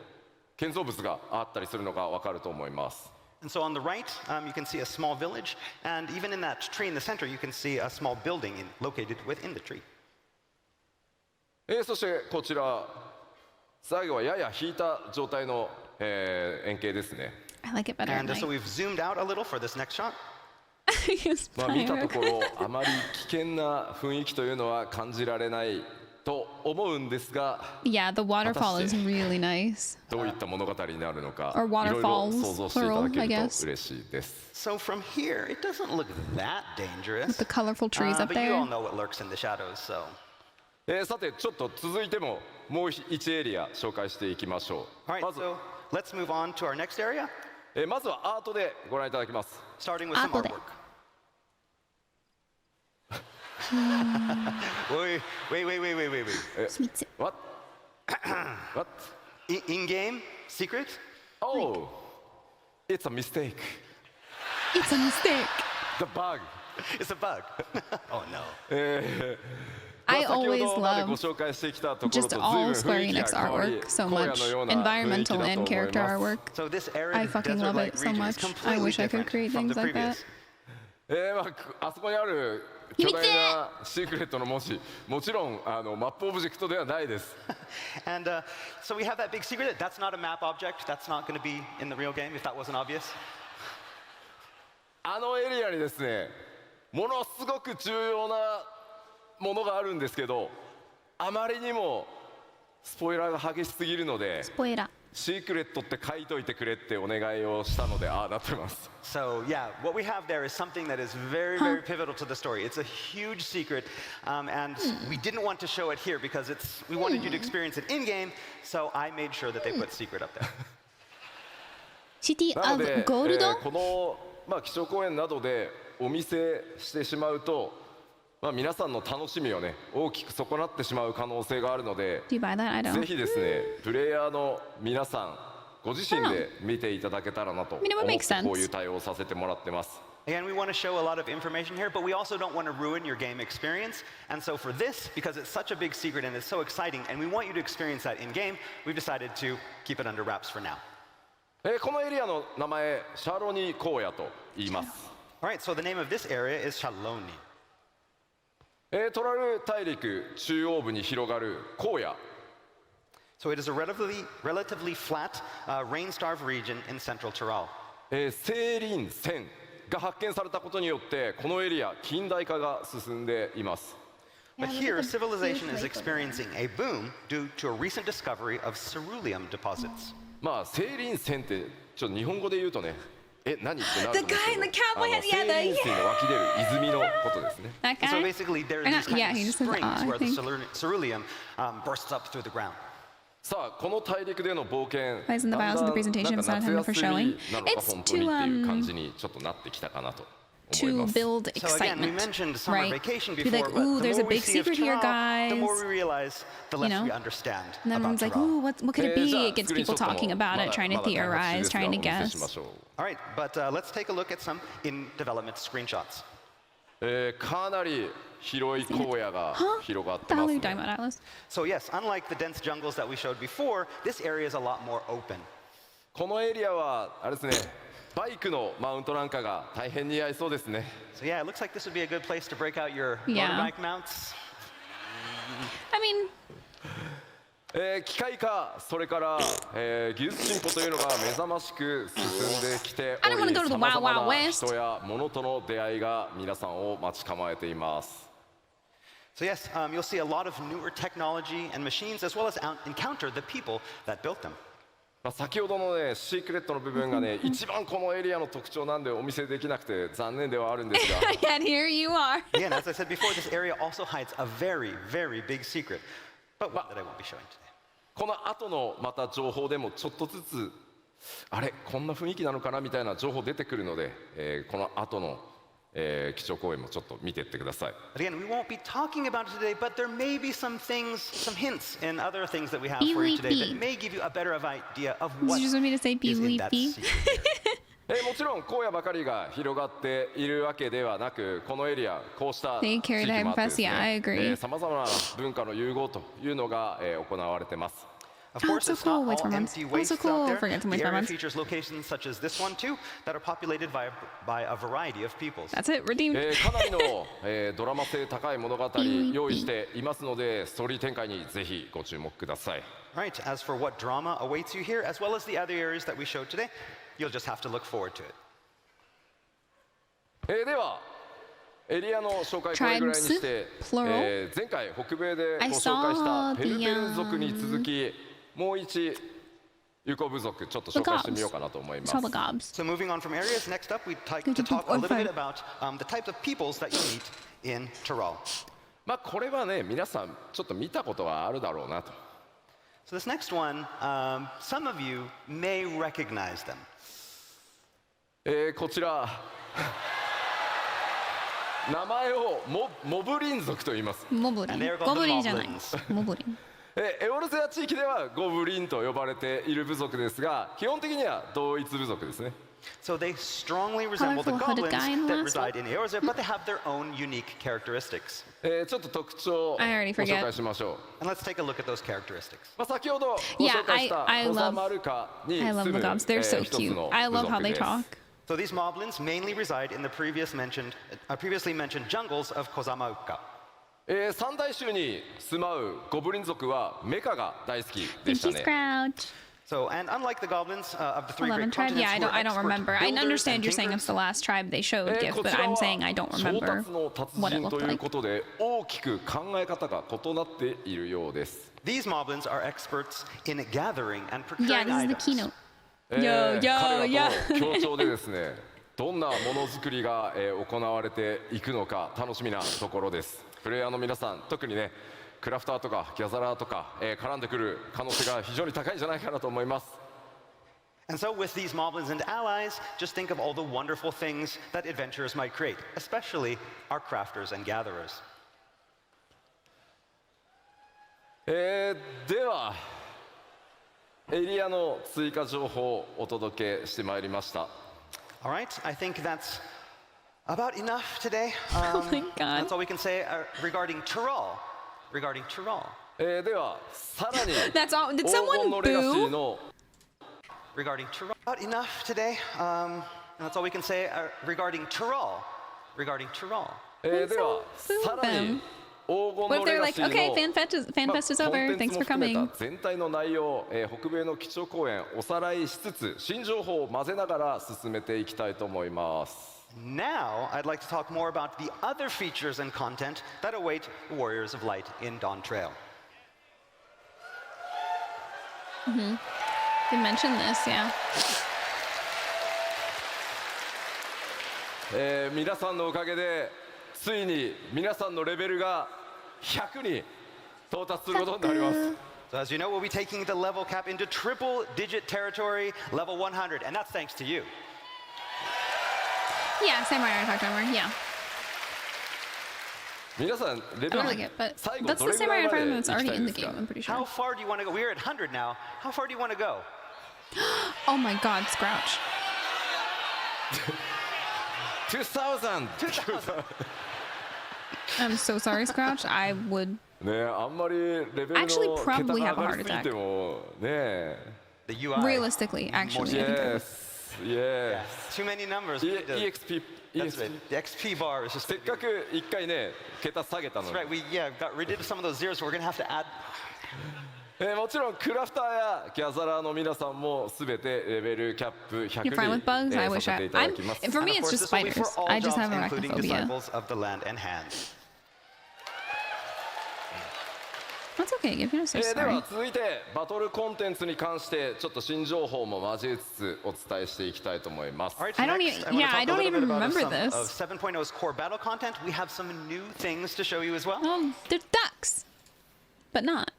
建造物があったりするのがわかると思います。 And so on the right, you can see a small village, and even in that tree in the center, you can see a small building located within the tree. そしてこちら最後はやや引いた状態の、円形ですね。 I like it better at And so night. we've zoomed out a little for this next shot. Yes, 見たと fire. ころあまり危険な雰囲気というのは感じられないと思うんですが、 Yeah, the waterfall is really nice. どういった物語になるのか Or いろいろ waterfalls, 想像していただけ plural, I る guess. と嬉しいです。 So from here, it doesn't look that dangerous. With the colorful trees up But you all there. know what lurks in the shadows, so. さてちょっと続いてももう1エリア紹介していきましょ All う。 right, まず so let's move on to our next area, まずはアートでご覧いただきます。 starting with some Apple. artwork. Wait. Sweet. What? What? In-game secret? Oh, it's a mistake. It's a mistake. The bug. It's a bug. Oh no. I 先ほ always どまでご love 紹介してきたところ just と随 all 分 Square 雰囲気が Enix 変わり artwork so 荒野 much. のような雰囲気だ Environmental と思 and い character ます。 artwork. So this I arid fucking love desert-like it so region is much. I completely wish I could different create from things the like that. previous. あそこにある巨大なシークレットの文字、もちろんマップオブジェクトではないです。 And so we have that big secret. That's not a map object. That's not going to be in the real game, if that wasn't obvious. あのエリアにですね、ものすごく重要なものがあるんですけど、あまりにもスポイラーが激しすぎるので、 Spoiler. シークレットって書いといてくれってお願いをしたので、ああなってます。 So yeah, what we have there is something that is very, very pivotal to the story. It's a huge secret, and we didn't want to show it here because we wanted you to experience it in-game, so I made sure that they put secret up there. City なの of で、 Gold? この、基調講演などでお見せしてしまうと、皆さんの楽しみをね大きく損なってしまう可能性があるので、 Do you buy that? I ぜ don't. ひですねプレイヤーの皆さんご自身で見ていただけたらなと思ってこういう対応をさせてもらってます。 Again, we want to show a lot of information here, but we also don't want to ruin your game experience. And so for this, because it's such a big secret and it's so exciting, and we want you to experience that in-game, we've decided to keep it under wraps for now. このエリアの名前シャロニー荒野と言います。 All right, so the name of this area is Shaloni. トラル大陸中央部に広がる荒野。 So it is a relatively flat, rain-starved region in central Tyrol. セイリン泉が発見されたことによってこのエリア近代化が進んでいます。But look here, at the civilization huge is lake over experiencing a boom due to a recent discovery of ceruleum deposits. まあ清林泉ってちょっと日本語で言うとね、何ってなると思うんです The guy in the け cowboy ど、 hat, 清 yeah, the- 林水の湧き出る泉のことですね。 That guy? So basically, there are Or these not- kind yeah, of he just says, springs I where the think. ceruleum bursts up through the ground. さあこの大陸での冒険、 Why isn't the bios of the presentation? なんか It's not 夏 time for 休 showing. みなのか It's 本当にっていう to 感じにちょっとなってきたかなと思い to ます。 build So again, we excitement, mentioned summer right? vacation Be before, like, but ooh, the there's more a we big see of secret here, Tyrell, the more guys. we realize, the less know? we understand And then about everyone's like, Tyrell. ooh, what could it be? じゃあ It gets スクリーンショ people ットも talking about it, trying to まだ開発中 theorize, ですが trying to お見せしま guess. しょう。 All right, but let's take a look at some in development screenshots. かなり広い荒野が広がっ What て the hell ま are す you talking ね。 about, Atlas? So yes, unlike the dense jungles that we showed before, this area is a lot more open. このエリアはあれですね、バイクのマウントなんかが大変似合いそうですね。 So yeah, it looks like this would be a good place to break out your Yeah. motorbike mounts. I mean, 機械化、それから、技術進歩というのが目覚ましく進んできて I don't お wanna り、 go to the さまざ Wild ま Wild な West. 人や物との出会いが皆さんを待ち構えています。 So yes, you'll see a lot of newer technology and machines, as well as encounter the people that built them. まあ先ほどのね、シークレットの部分がね、一番このエリアの特徴なんでお見せできなくて残念ではあるんですが、 and here you are. Again, as I said before, this area also hides a very, very big secret, but one that I won't be showing today. この後のまた情報でもちょっとずつ、あれこんな雰囲気なのかなみたいな情報出てくるので、この後の、基調講演もちょっと見ていってください。 But again, we won't be talking about it today, but there may be some things, some hints in other things that we have for you today that may give you a better idea of Did what you just want me to say is in that beep? secret. もちろん荒野ばかりが広がっているわけではなく、このエリアこうした地 They 域 carry the もあってです Fanfest, yeah, I ね、 agree. さまざまな文化の融合というのが、行われてます。 Of Oh, course, so it's cool. not Wait for all months. empty Oh, so wastes cool. out there. Forget to wait The for area months. features locations such as this one too, that are populated by a variety of peoples. That's it, redeemed. かなりの、ドラマ性高い物語用意していますので、ストーリー展開にぜひご注目ください。 Right, as for what drama awaits you here, as well as the other areas that we showed today, you'll just have to look forward to it. ではエリアの紹介これぐらいにして、 Plural? 前回北米でご I 紹介した saw ペル the, ペン族に続きもう一ユコ部族ちょっと紹介してみようかなと思います It's all the gobs. So moving on from areas, next up we'd like Good to to talk do a little on bit fire. about the types of peoples that you meet in Tyrol. まあこれはね皆さんちょっと見たことはあるだろうなと So this next one, some of you may recognize them. こちら名前をモブリン族と言います Moblin. And they're called the Goblin じゃない。 Moblins. Moblin. エオルセア地域ではゴブリンと呼ばれている部族ですが基本的には同一部族ですね So they strongly resemble the Colorful hooded goblins guy in the that last reside in Eorzea, but they have their own unique characteristics. ちょっと特徴をご I already 紹 forget. 介しましょう And let's take a look at those characteristics. まあ先ほどご Yeah, 紹介した I コザ love- マルカに I 住 love む the gobs. They're so 一つ cute. の I 部 love how 族 they です talk. So these moblins mainly reside in the previously mentioned jungles of Kozamauka. 三大州に住まうゴブリン族はメカが大好きでした Pinky's ね crouch. So, and unlike the goblins of the three 11 great tribe? continents, Yeah, who are I don't expert remember. I builders understand and you're saying tinkers, it's the last tribe they showed gift, こ but ちら I'm は saying I don't 調 remember 達の達 what it 人と looked いう like. ことで大きく考え方が異なっているようです these moblins are experts in gathering and Yeah, procuring this is the items. keynote. Yo, 彼 yo, ら yo. と協調でですねどんなものづくりが、行われていくのか楽しみなところですプレイヤーの皆さん特にねクラフターとかギャザラーとか、絡んでくる可能性が非常に高いんじゃないかなと思います And so with these moblins and allies, just think of all the wonderful things that adventurers might create, especially our crafters and gatherers. ではエリアの追加情報をお届けしてまいりました All right, I think that's about enough today. Oh my God. That's all we can say regarding Tyrol. Regarding Tyrol. ではさらに That's all. Did 黄 someone 金のレガシー boo? の Regarding Tyrol. About enough today. That's all we can say regarding Tyrol. Regarding Tyrol. では Boo さらに them. 黄金 What の if レ they're ガ like, シーの okay, Fanfest is コン over. テンツ Thanks も for 含め coming. た全体の内容、北米の基調講演おさらいしつつ新情報を混ぜながら進めていきたいと思います。 Now, I'd like to talk more about the other features and content that await the Warriors of Light in Dawntrail. They mentioned this, yeah. 皆さんのおかげでついに皆さんのレベルが100に到達することになります。 So as you know, we'll be taking the level cap into triple-digit territory, level 100, and that's thanks to you. Yeah, Samurai talked armor, yeah. 皆さんレベ I ル don't like it, but 最後 that's ど the れぐらい Samurai まで armor 行 that's きた already い in で the す game, か？ I'm pretty How sure. far do you want to go? We're at 100 now. How far do you want to go? Oh my god, Scrouch. 2000 I'm so sorry, Scrouch. I would ねあんまりレベルの Actually 桁 probably が have a 上が heart りすぎてもね The UI. realistically, actually, I think I would. Yes yes Too many numbers. We need to- EXP That's right. The XP bar is just. せっかく一回ね桁下げたの That's に right. We got rid of some of those zeros, so we're gonna have to add. もちろんクラフターやギャザラーの皆さんもすべてレベルキャップ100 You're fine に with bugs? I さ wish せて I. いただき I'm. ます。 For And me, of it's course, just this will be spiders. for all I just jobs, have including arachnophobia. disciples of the land and hand. That's okay. Give me so で sorry. は続いてバトルコンテンツに関してちょっと新情報も交えつつお伝えしていきたいと思います。 All right, so I don't next, even- I wanna yeah, talk I a don't little even bit about remember some this. Of 7.0's core battle content. We have some new things to show you as well. Oh, they're ducks, but not.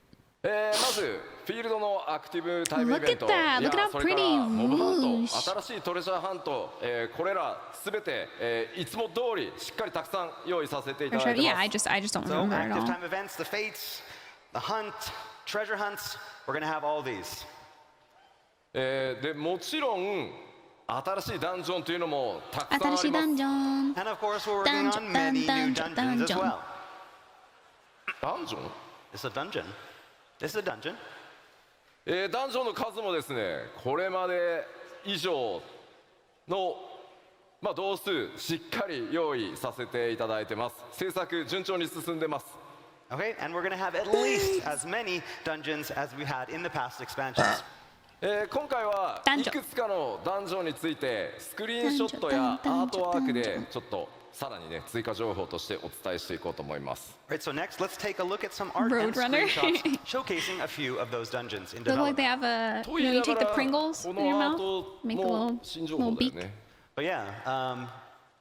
まずフィールドのアクティブタイムイ Look ベン at ト that. いや Look at how それから pretty. モブハン Whoosh. ト新しいトレジャーハント、これらすべて、いつも通りしっかりたくさん用意させていた For だい sure. て Yeah, ま I す。 just don't So remember at active all. time events, the fates, the hunt, treasure hunts. We're gonna have all these. でもちろん新しいダンジョンというのもたくさんあります。 dungeon. And of course, we're working on many new dungeons as well. ダンジョン It's a dungeon. This is a dungeon. ダンジョンの数もですねこれまで以上の、同数しっかり用意させていただいてます。制作順調に進んでます。 Okay, and we're gonna have at least as many dungeons as we had in the past expansions. 今回はダンジョンいくつかのダンジョンについてスクリーンショットやアートワークでちょっとさらにね追加情報としてお伝えしていこうと思います。 Right, so next, let's take a look at some art and Roadrunner. screenshots showcasing a few of those dungeons in Look like development. they have a. と You 言い know, you な take が the ら Pringles こ in your のアー mouth, ト make a も little 新情 little 報だよ beak. ね。 But yeah,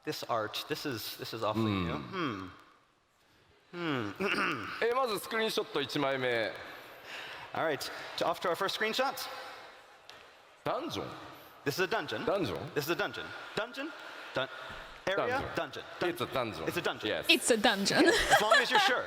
this art, this is awfully new. まずスクリーンショット1枚目 All right, off to our first screenshot. ダンジョン This is a dungeon. ダンジョン This is a dungeon. Dungeon? Area? Dungeon. It's a dungeon. It's a dungeon. Yes. It's a dungeon. As long as you're sure.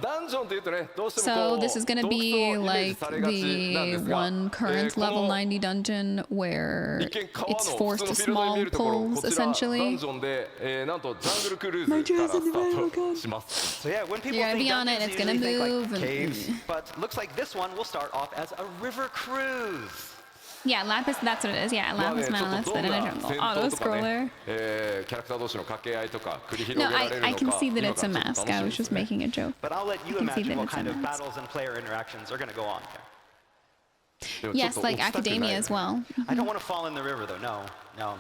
ダンジョンって言うとねどうしても So こう this is gonna 洞窟を be イメージ like されがちなんで the すが one current この level 90 dungeon where 一見川の it's 普 forced 通の to フィールドに見え small るところ pulls こちらダン essentially. ジョンで、なんとジャングルクルーズからスタートします So yeah, when people You're gonna think be on it, dungeons, it's they gonna usually think move like and- caves, but looks like this one will start off as a river cruise. Yeah, Lapis, that's what it is. Yeah, まあね Lapis ちょっ Malice, とど but ん in a な jungle. 戦 Auto 闘とかね scroller. キャラクター同士の掛け合いとか繰り広 No, げられるのか I can see that 今 it's か a らちょっ mask. と I 楽 was しみ just ですね making a joke. But I'll let you I can see imagine that what it's a kind of mask. battles and player interactions are going to go on here. でもちょっ Yes, と like 押したくない academia as well. I don't want to fall in the river though. No,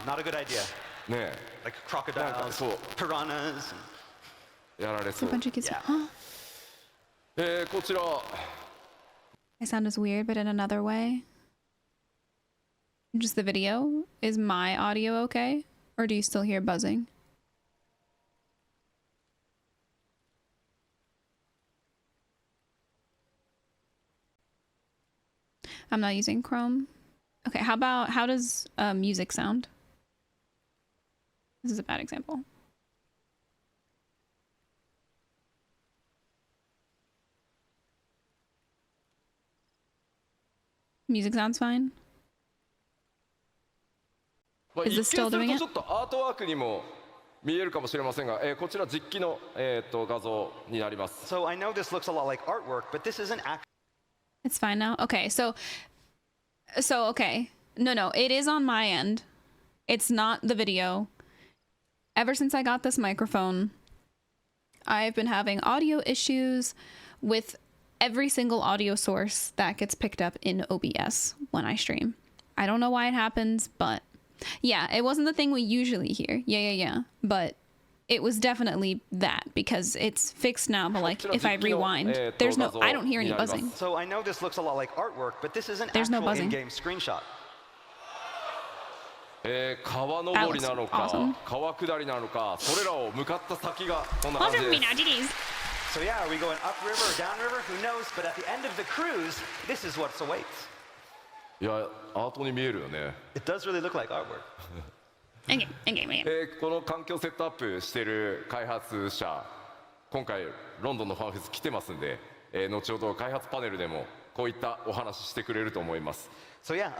not a good idea. ね Like なんか crocodiles, そう piranhas. やられ It's そ a う bunch of kids. Yeah. Huh? こちら I sound as weird, but in another way. Just the video. Is my audio okay? Or do you still hear buzzing? I'm not using Chrome. Okay, how does music sound? This is a bad example. Music sounds fine. まあ Is 一見 this す still る doing と it? ちょっとアートワークにも見えるかもしれませんが、こちら実機の、画像になります。 So I know this looks a lot like artwork, but this isn't actually. It's fine now. Okay, so okay. No, it is on my end. It's not the video. Ever since I got this microphone, I've been having audio issues with every single audio source that gets picked up in OBS when I stream. I don't know why it happens, but yeah, it wasn't the thing we usually hear. Yeah. But it was definitely that because it's fixed now. But like if I rewind, I don't hear any buzzing. So I know this looks a lot like artwork, but this is an There's no actual buzzing. in-game screenshot. 川登りなのか、川下りなのか、それらを向かった先がこんな感じです。So yeah, are we going upriver or downriver? Who knows? But at the end of the cruise, this is what awaits. いや、アートに見えるよね。It does really look like artwork. この環境セットアップしている開発者、今回ロンドンのファンフェス来てますんで、後ほど開発パネルでもこういったお話ししてくれると思います。So yeah,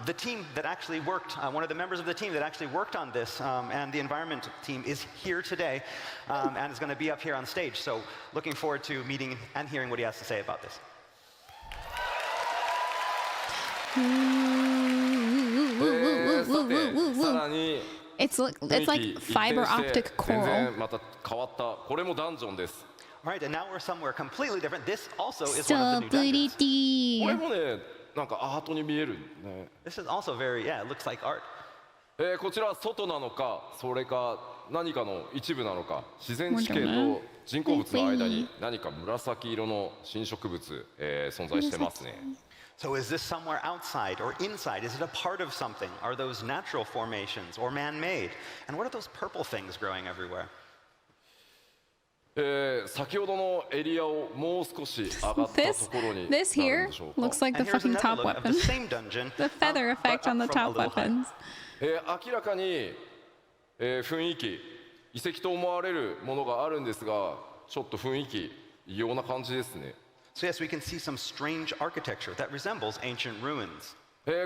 the team that actually worked, one of the members of the team that actually worked on this, and the environment team is here today, and is going to be up here on stage. So looking forward to meeting and hearing what he has to say about this. さらに It's like fiber optic 全 coral. 然また変わったこれもダンジョンです。 All right, and now we're somewhere completely different. This also is So one of the new dungeons. これもね、なんかアートに見えるね。This is also very, yeah, it looks like art. こちらは外なのか、それか何かの一部なのか、自然地形と人工物の間に何か紫色の新植物、存在してますね。So is this somewhere outside or inside? Is it a part of something? Are those natural formations or man-made? And what are those purple things growing everywhere? 先ほどのエリアをもう少し上がったところに This なる here んでしょうか。 looks like the And here's fucking another top look of the weapon. same dungeon, The feather effect but on the up from a top little higher. weapons. 明らかに、雰囲気遺跡と思われるものがあるんですが、ちょっと雰囲気異様な感じですね。 So yes, we can see some strange architecture that resembles ancient ruins.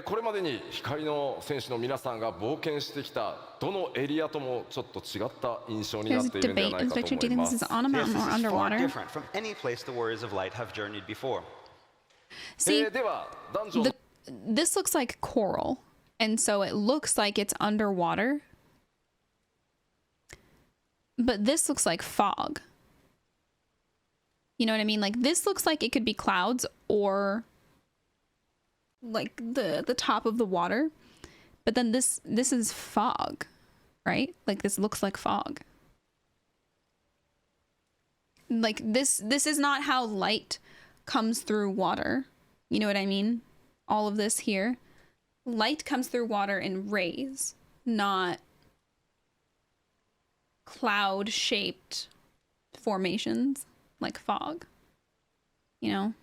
これまでに光の戦士の皆さんが冒険してきたどのエリアともちょっと違った印象にな There's ってい a るんでは debate ない in かと Victor. Do 思 you い think ま this す is。on a Yes, mountain this or is far underwater? different from any place the Warriors of Light have journeyed before. See, ではダンジョン this looks like coral, and so it looks like it's underwater. But this looks like fog. You know what I mean? Like this looks like it could be clouds or like the top of the water. But then this is fog, right? Like this looks like fog. Like this is not how light comes through water. You know what I mean? All of this here. Light comes through water in rays, not cloud-shaped formations like fog. You know?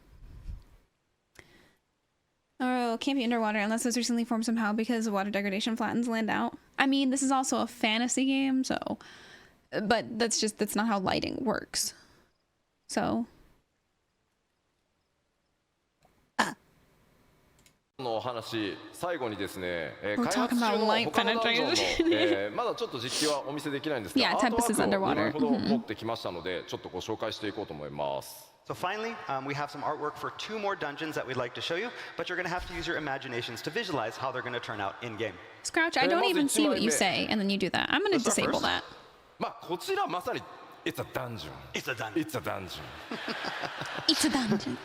Oh, can't be underwater unless it's recently formed somehow because water degradation flattens land out. I mean, this is also a fantasy game, so... But that's not how lighting works. So... のお話最後にですね、 We're 開発 talking 中 about の light 他のダンジョンの、 penetration. まだちょっと実機はお見せできないんですが、 Yeah, アートワ Tempest is ークを underwater. 2枚ほど持ってきましたので、ちょっとご紹介していこうと思います。 So finally, we have some artwork for 2 more dungeons that we'd like to show you, but you're going to have to use your imaginations to visualize how they're going to turn out in-game. Scrouch, I don't even see what you say, and then you do that. I'm going to disable that. まあこちらまさに It's a dungeon. It's a dungeon. It's a dungeon. It's a dungeon.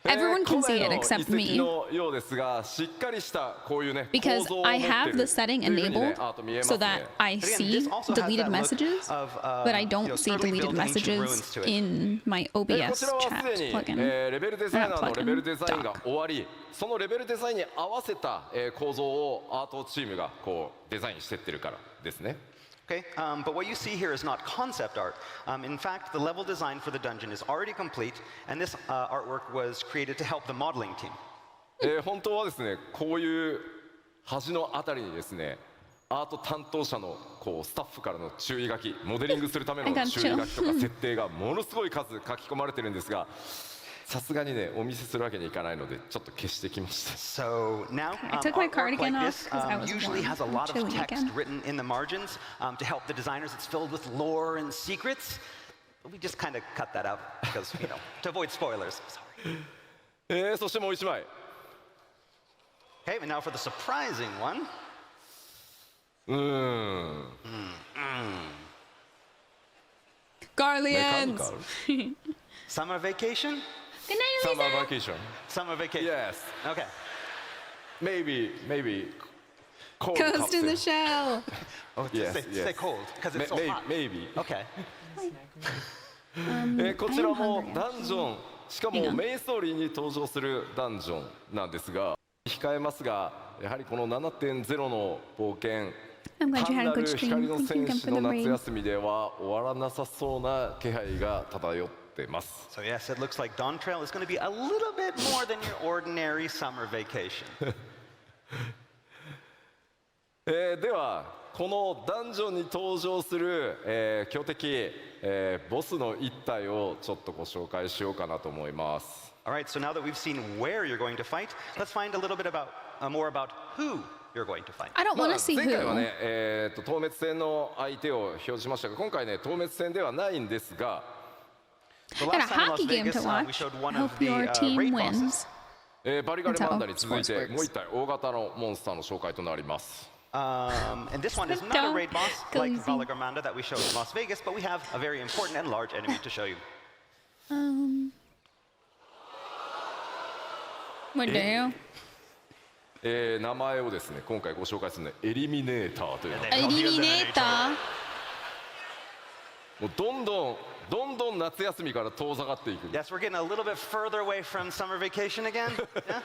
Everyone can see it except me. のようですが、しっかりしたこういうね、 Because 構造を持 I っている have the setting というふうにね、 enabled アート見えます so ね。 that I But again, see this also has deleted that look messages, of, but I you don't know, see certainly deleted built ancient ruins messages to it. in my こ OBS ちらはす chat でに、 plugin. レベルデザイナーのレベルデザインが終わり、そのレベルデザインに合わせた、構造をアートチームがこうデザインしてってるからですね。 Okay, but what you see here is not concept art. In fact, the level design for the dungeon is already complete, and this artwork was created to help the modeling team. 本当はですね、こういう端のあたりにですね、アート担当者のこうスタッフからの注意書き、モデリングするための注意書きとか設定がものすごい数書き込まれてるんですが、さすがにね、お見せするわけにいかないので、ちょっと消してきました。 So now, I took my artwork cardigan like off this because I was usually warm. has a I'm lot of chilly text again. written in the margins to help the designers. It's filled with lore and secrets. We just kind of cut that out because, you know, to avoid spoilers. Sorry. そしてもう一枚。 Okay, and now for the surprising one. Carlians. Summer vacation? Good night, Summer Elisa. vacation. Summer vacation. Yes. Okay. Maybe. Cold Ghost in the captain. shell. Oh, Yes, stay yes. cold because it's so hot. Maybe. Okay. こちらも I'm hungry. ダンジョン、しかもメインストーリーに登場するダンジョンなんですが、控えますが、やはりこの 7.0 の冒険、 I'm glad you 単 had な a good る stream. 光の Thank you 戦 again 士 for の the 夏 raid. 休みでは終わらなさそうな気配が漂ってます。 So yes, it looks like Dawntrail is going to be a little bit more than your ordinary summer vacation. ではこのダンジョンに登場する、強敵、ボスの一体をちょっとご紹介しようかなと思います。 All right, so now that we've seen where you're going to fight, let's find a little bit about more about who you're going to fight. I don't まあ want to see 前回は who. ね、透滅戦の相手を表示しましたが、今回ね透滅戦ではないんですが、 The Got a last time in Las hockey game Vegas, to we watch. showed one Hope of the your team raid wins. bosses. バリガレマンダに続い That's て how sports works. もう一体大型のモンスターの紹介となります。 And this one is not a Don't raid boss go like easy. Valagarmanda that we showed in Las Vegas, but we have a very important and large enemy to show you. What do you? 名前をですね今回ご紹介するのはエリミネーターというの。 Eliminator. もうどんどん夏休みから遠ざかっていく。 Yes, we're getting a little bit further away from summer vacation again. Yeah?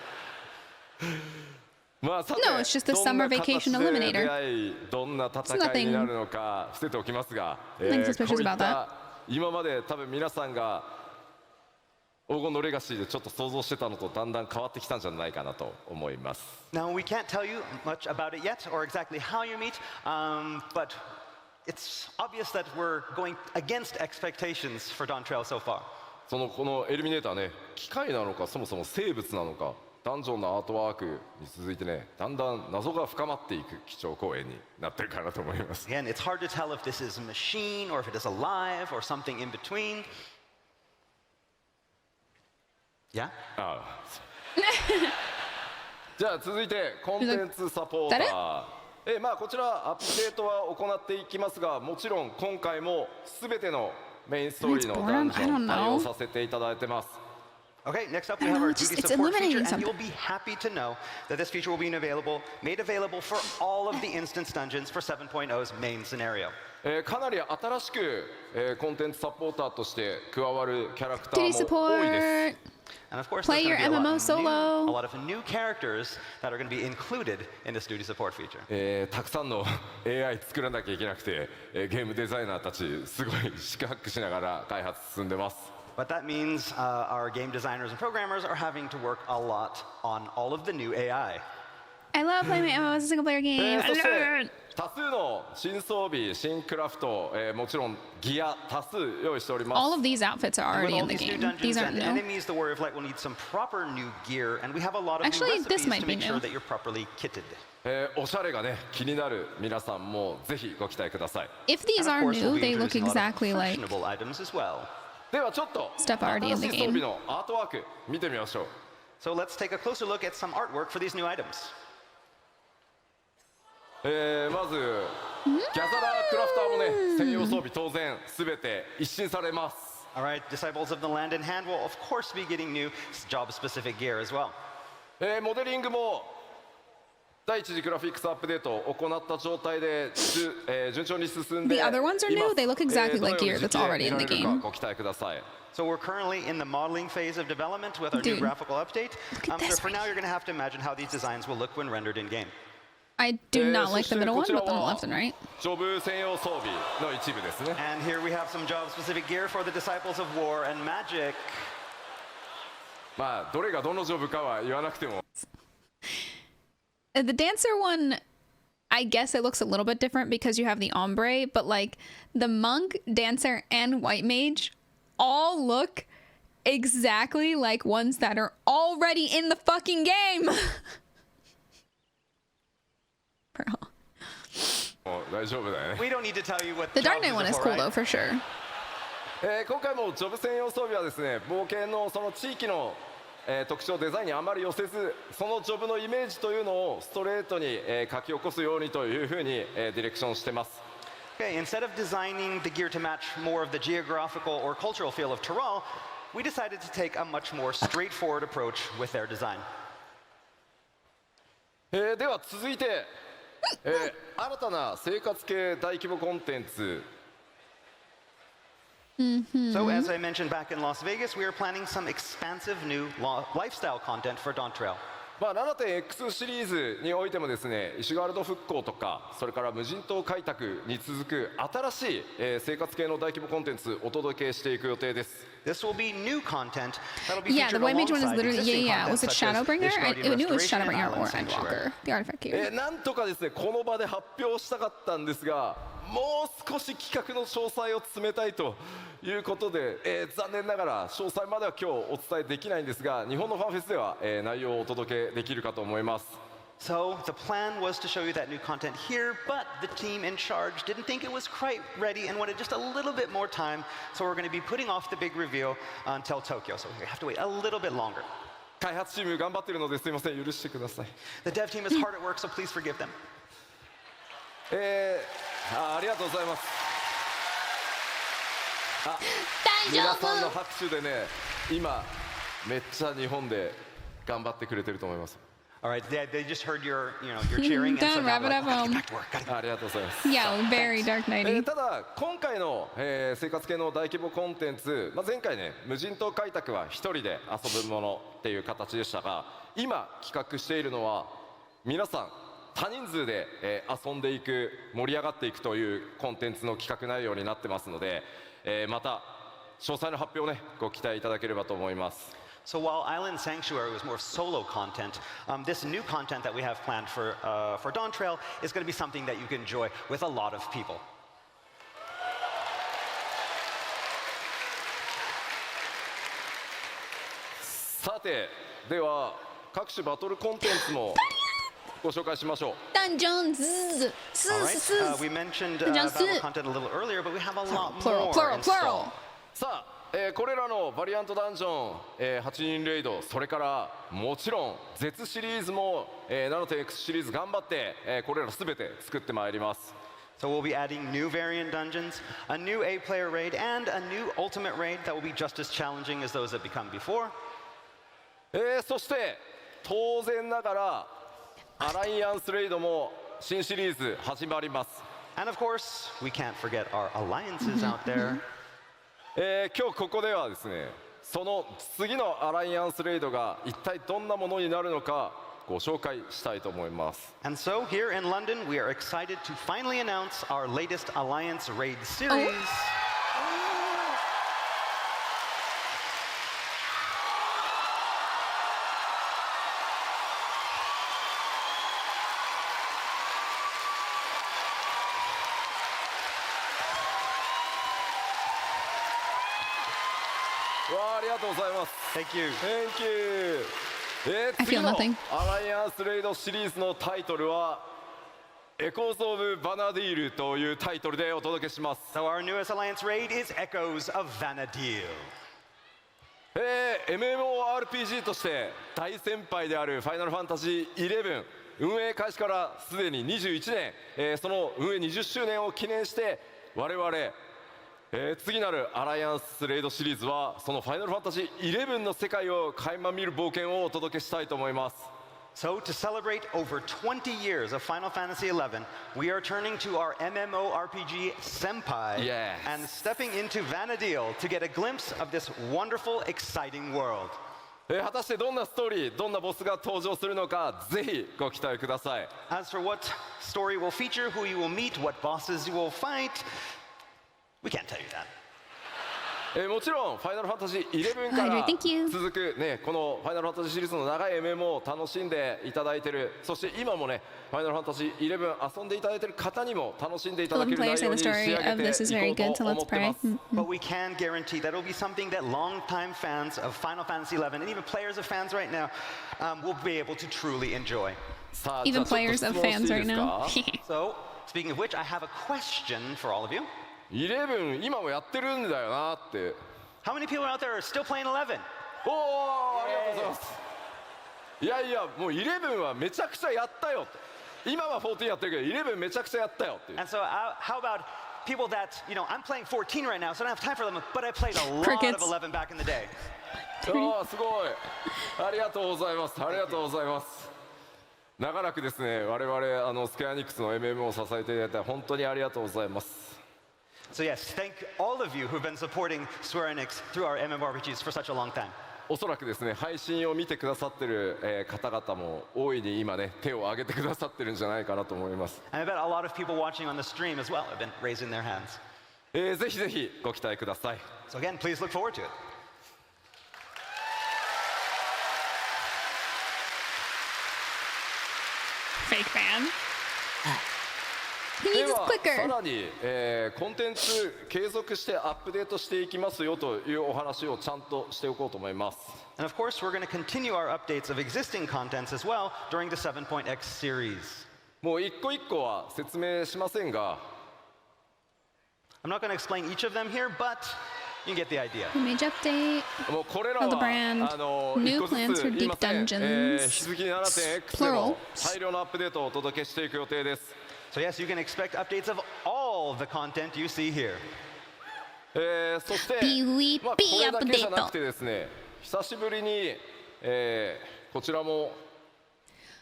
まあさて No, it's just the どんな summer vacation 形で eliminator. 出会いどんな戦いになるのか伏せておきますが、 Nothing こ suspicious ういっ about た今まで多分皆さんが黄金のレガシーでちょっと想像してたのとだんだん変わってきたんじゃないかなと思います。 Now, we can't tell you much about it yet or exactly how you meet, but it's obvious that we're going against expectations for Dawntrail so far. このエリミネーターね機械なのかそもそも生物なのかダンジョンのアートワークに続いてねだんだん謎が深まっていく基調講演になってるかなと思います。 Again, it's hard to tell if this is a machine or if it is alive or something in between. Yeah? ああじゃあ続いてコンテンツサポーター。まあこちらアップデートは行っていきますがもちろん今回も全てのメインストーリーのダンジョン対応させていただいてます。 Okay, next up we I have don't know, our it's duty just- it's support feature, eliminating and something. you'll be happy to know that this feature will be made available for all of the instance dungeons for 7.0's main scenario. かなり新しく、コンテンツサポーターとして加わるキャラクタ Duty ーも多いです support. And of course, Play there's your going to be MMO solo. a lot of new characters that are going to be included in this duty support feature. たくさんの AI 作らなきゃいけなくて、ゲームデザイナーたちすごい四苦八苦しながら開発進んでます。 But that means our game designers and programmers are having to work a lot on all of the new AI. I love playing my MMO as a single player game. そして I love it. 多数の新装備、新クラフト、もちろんギア多数用意しておりま All す。 of these outfits are And with already all in the these new game. dungeons These aren't and new. enemies, the Warrior of Light will need some proper new gear, and we have a lot of Actually, new this recipes might to be make new. sure that you're properly kitted. おしゃれがね気になる皆さんもぜひご期待ください。 If these And are of course, we'll new, be they look introducing a lot of exactly like. fashionable items as well. ではちょっと Stuff already in 新 the しい装 game. 備のアートワーク見てみましょう。 So let's take a closer look at some artwork for these new items. まずギャザラークラフターもね専用装備当然すべて一新されます。 All right, Disciples of the Land in Hand will, of course, be getting new job-specific gear as well. モデリングも第一次グラフィックスアップデートを行った状態で、順調に進んで The other ones are います new. They look exactly どの like よう gear に that's already in the 実現見られる game. かご期待ください。 So we're currently in the modeling phase of development with our new Dude, graphical update. look at So this for right now, you're going to have to imagine how these designs will look when rendered in game. I do not そ like し the て middle こ one, ちら but the は left and right. ジョブ専用装備の一部ですね。 And here we have some job-specific gear for the Disciples of War and Magic. まあどれがどのジョブかは言わなくても The dancer one, I guess it looks a little bit different because you have the ombre, but like the monk, dancer, and white mage all look exactly like ones that are already in the fucking game. Bro. もう大丈夫だよね。 We don't need to tell you what The Dark jobs Knight one are is for, cool right? though, for sure. 今回もジョブ専用装備はですね冒険のその地域の、特徴デザインにあまり寄せずそのジョブのイメージというのをストレートに、書き起こすようにというふうに、ディレクションしてます。Okay, instead of designing the gear to match more of the geographical or cultural feel of Tyrol, we decided to take a much more straightforward approach with their design. では続いて、新たな生活系大規模コンテンツ So as I mentioned back in Las Vegas, we are planning some expansive new lifestyle content for Dawntrail. まあ、7.X シリーズにおいてもですね、石ワールド復興とか、それから無人島開拓に続く新しい、生活系の大規模コンテンツお届けしていく予定です。This will be new content that'll be Yeah, featured the White Mage one is alongside literally existing yeah. content Was it such as Shadowbringer? I Ishgard knew it was Restoration and Shadowbringer or Island Sanctuary. Endwalker. The artifact here. なんとかですね、この場で発表したかったんですが、もう少し企画の詳細を詰めたいということで、残念ながら詳細までは今日お伝えできないんですが、日本のファンフェスでは、内容をお届けできるかと思います。So the plan was to show you that new content here, but the team in charge didn't think it was quite ready and wanted just a little bit more time. So we're going to be putting off the big reveal until Tokyo. So we have to wait a little bit longer. 開発チーム頑張ってるのですいません、許してください。The dev team is hard at work, so please forgive them. ありがとうございます。皆さんの拍手でね、今めっちゃ日本で頑張ってくれてると思います。All right, they just heard your cheering, and so Don't now wrap it they're up like, home. "Gotta get back to work, gotta get ありがとうございます。Yeah, very Dark Knighty. ただ今回の、生活系の大規模コンテンツ、前回ね無人島開拓は一人で遊ぶものっていう形でしたが、今企画しているのは皆さん多人数で、遊んでいく盛り上がっていくというコンテンツの企画内容になってますので、また詳細の発表をねご期待いただければと思います。So while Island Sanctuary was more solo content, this new content that we have planned for Dawntrail is going to be something that you can enjoy with a lot of people. さて、では各種バトルコンテンツもご紹介しましょう。Dungeons. All right, we mentioned battle content a little earlier, but we have a lot more. Plural. さあ、これらのバリアントダンジョン、8人レイド、それからもちろん Z シリーズも、7.X シリーズ頑張って、これらすべて作ってまいります。So we'll be adding new variant dungeons, a new A-player raid, and a new ultimate raid that will be just as challenging as those that become before. そして当然ながらアライアンスレイドも新シリーズ始まります。And of course, we can't forget our alliances out there. 今日ここではですね、その次のアライアンスレイドが一体どんなものになるのかご紹介したいと思います。And so here in London, we are excited to finally announce our latest Alliance Raid series. Wow, ありがとうございます。Thank you. Thank you. I 次 feel の nothing. アライアンスレイドシリーズのタイトルはエコーズ・オブ・バナディールというタイトルでお届けします。So our newest Alliance Raid is Echoes of Vana'diel. MMORPG として大先輩であるファイナルファンタジー11運営開始からすでに21年、その運営20周年を記念して我々、次なるアライアンスレイドシリーズはそのファイナルファンタジー11の世界を垣間見る冒険をお届けしたいと思います。So to celebrate over 20 years of Final Fantasy XI, we are turning to our MMORPG Senpai Yes. and stepping into Vana'diel to get a glimpse of this wonderful, exciting world. 果たしてどんなストーリー、どんなボスが登場するのかぜひご期待ください。 As for what story will feature, who you will meet, what bosses you will fight, we can't tell you that. もちろんファイナルファンタジー11から Thank you. 続くねこのファイナルファンタジーシリーズの長い MMO を楽しんでいただいている、そして今もねファイナルファンタジー11遊んでいただいている方にも楽しんでいただける内容に仕上げていこうと思ってます。 But we can guarantee that it will be something that longtime fans of Final Fantasy XI and even players of fans right now will be able to truly enjoy. さあ Even じゃあ players ちょっ of と質問 fans してい right いです now. か？ So, speaking of which, I have a question for all of you. 11今もやってるんだよなって。 How many people out there are still playing 11? おお、ありがとうございます。いやいやもう11はめちゃくちゃやったよって。今は14やってるけど11めちゃくちゃやったよっていう。 And so, how about people that, I'm playing 14 right now, so I don't have time for them, but I played a lot Crickets. of 11 back in the day. ああすごいありがとうございますありがとうございます長らくですね我々スクエアニックスの MM を支えていただいて本当にありがとうございます So yes, thank all of you who've been supporting Square Enix through our MMORPGs for such a long time. おそらくですね配信を見てくださってる、方々も大いに今ね手を挙げてくださってるんじゃないかなと思います、 And I bet a lot of people watching on the stream as well have been raising their hands. ぜひぜひご期待ください So again, please look forward to it. Fake fan. He で needs は quicker. さらに、コンテンツ継続してアップデートしていきますよというお話をちゃんとしておこうと思います And of course, we're going to continue our updates of existing contents as well during the 7.x series. もう一個一個は説明しませんが I'm not going to explain each of them here, but you get the idea. Image update. もうこれら of the は brand. 一 New 個ず plans つ for 言い deep ません、 dungeons. 引き続き 7.x で Plural. も大量のアップデートをお届けしていく予定です So yes, you can expect updates of all the content you see here. そして PVP これだけじゃなくてですね久しぶりに、こちらも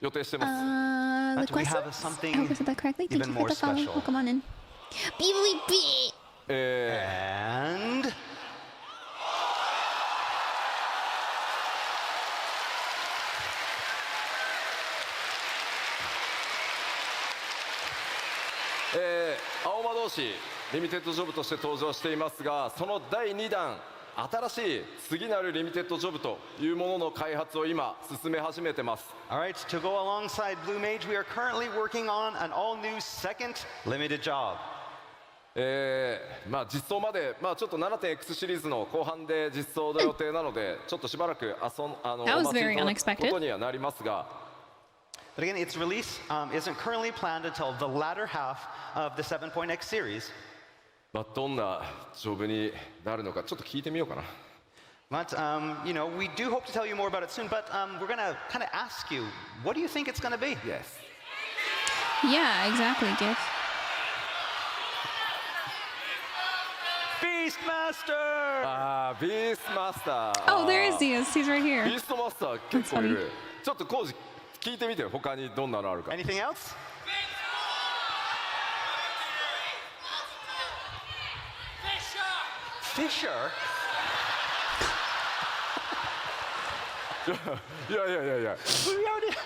予定してます The But we questions? have something I hope I said that correctly. Thank even you for more the follow. special. Welcome on in. PVP. And青魔同士リミテッドジョブとして登場していますがその第2弾新しい次なるリミテッドジョブというものの開発を今進め始めてます all right, to go alongside Blue Mage, we are currently working on an all-new second limited job. まあ実装まで、まあ、ちょっと 7.x シリーズの後半で実装の予定なのでちょっとしばらくお That was 待ちい very ただく unexpected. ことにはなりますが But again, its release isn't currently planned until the latter half of the 7.x series. まあ、どんなジョブになるのかちょっと聞いてみようかな But, we do hope to tell you more about it soon, but we're going to kind of ask you, what do you think it's going to be? Yes Yeah, exactly, Giff. Beastmaster! あービーストマスター Oh, there is he. He's right ビ here. ーストマスター結構い That's るちょっとコウジ聞いてみてよ他にどんなのあるか Anything else? Fisher? いやいやいやいや We already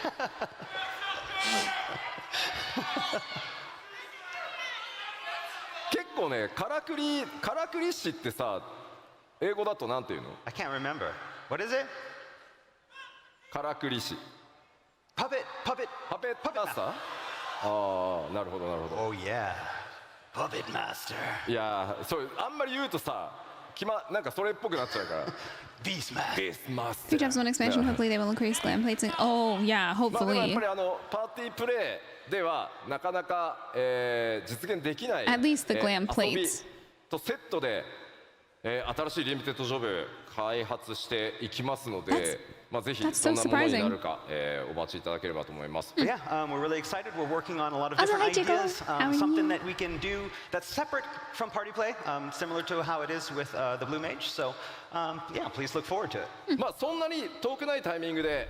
結構ねからくり師ってさ英語だとなんていうの I can't remember. What is it? からくり師 Puppet. パペットマスターああなるほどなるほど Oh, yeah. Puppet Master. いやーそうあんまり言うとさなんかそれっぽくなっちゃうから Beastmaster. ビーストマス If he タ drops one expansion, ー hopefully they will increase glam plates. Oh, yeah, まあ、でもやっ hopefully. ぱりパーティープレイではなかなか、実現できない At least the glam 遊び plates. とセットで、新しいリミテッドジョブ開発していきますので、まあ、ぜひ that's ど so んなものにな surprising. るか、お待ちいただければと思います。 Yeah, we're really excited. We're working on a lot of Also, different hi, Jacob. ideas. How are Something you? that we can do that's separate from party play, similar to how it is with the Blue Mage. So, yeah, please look forward to it. まあそんなに遠くないタイミングで、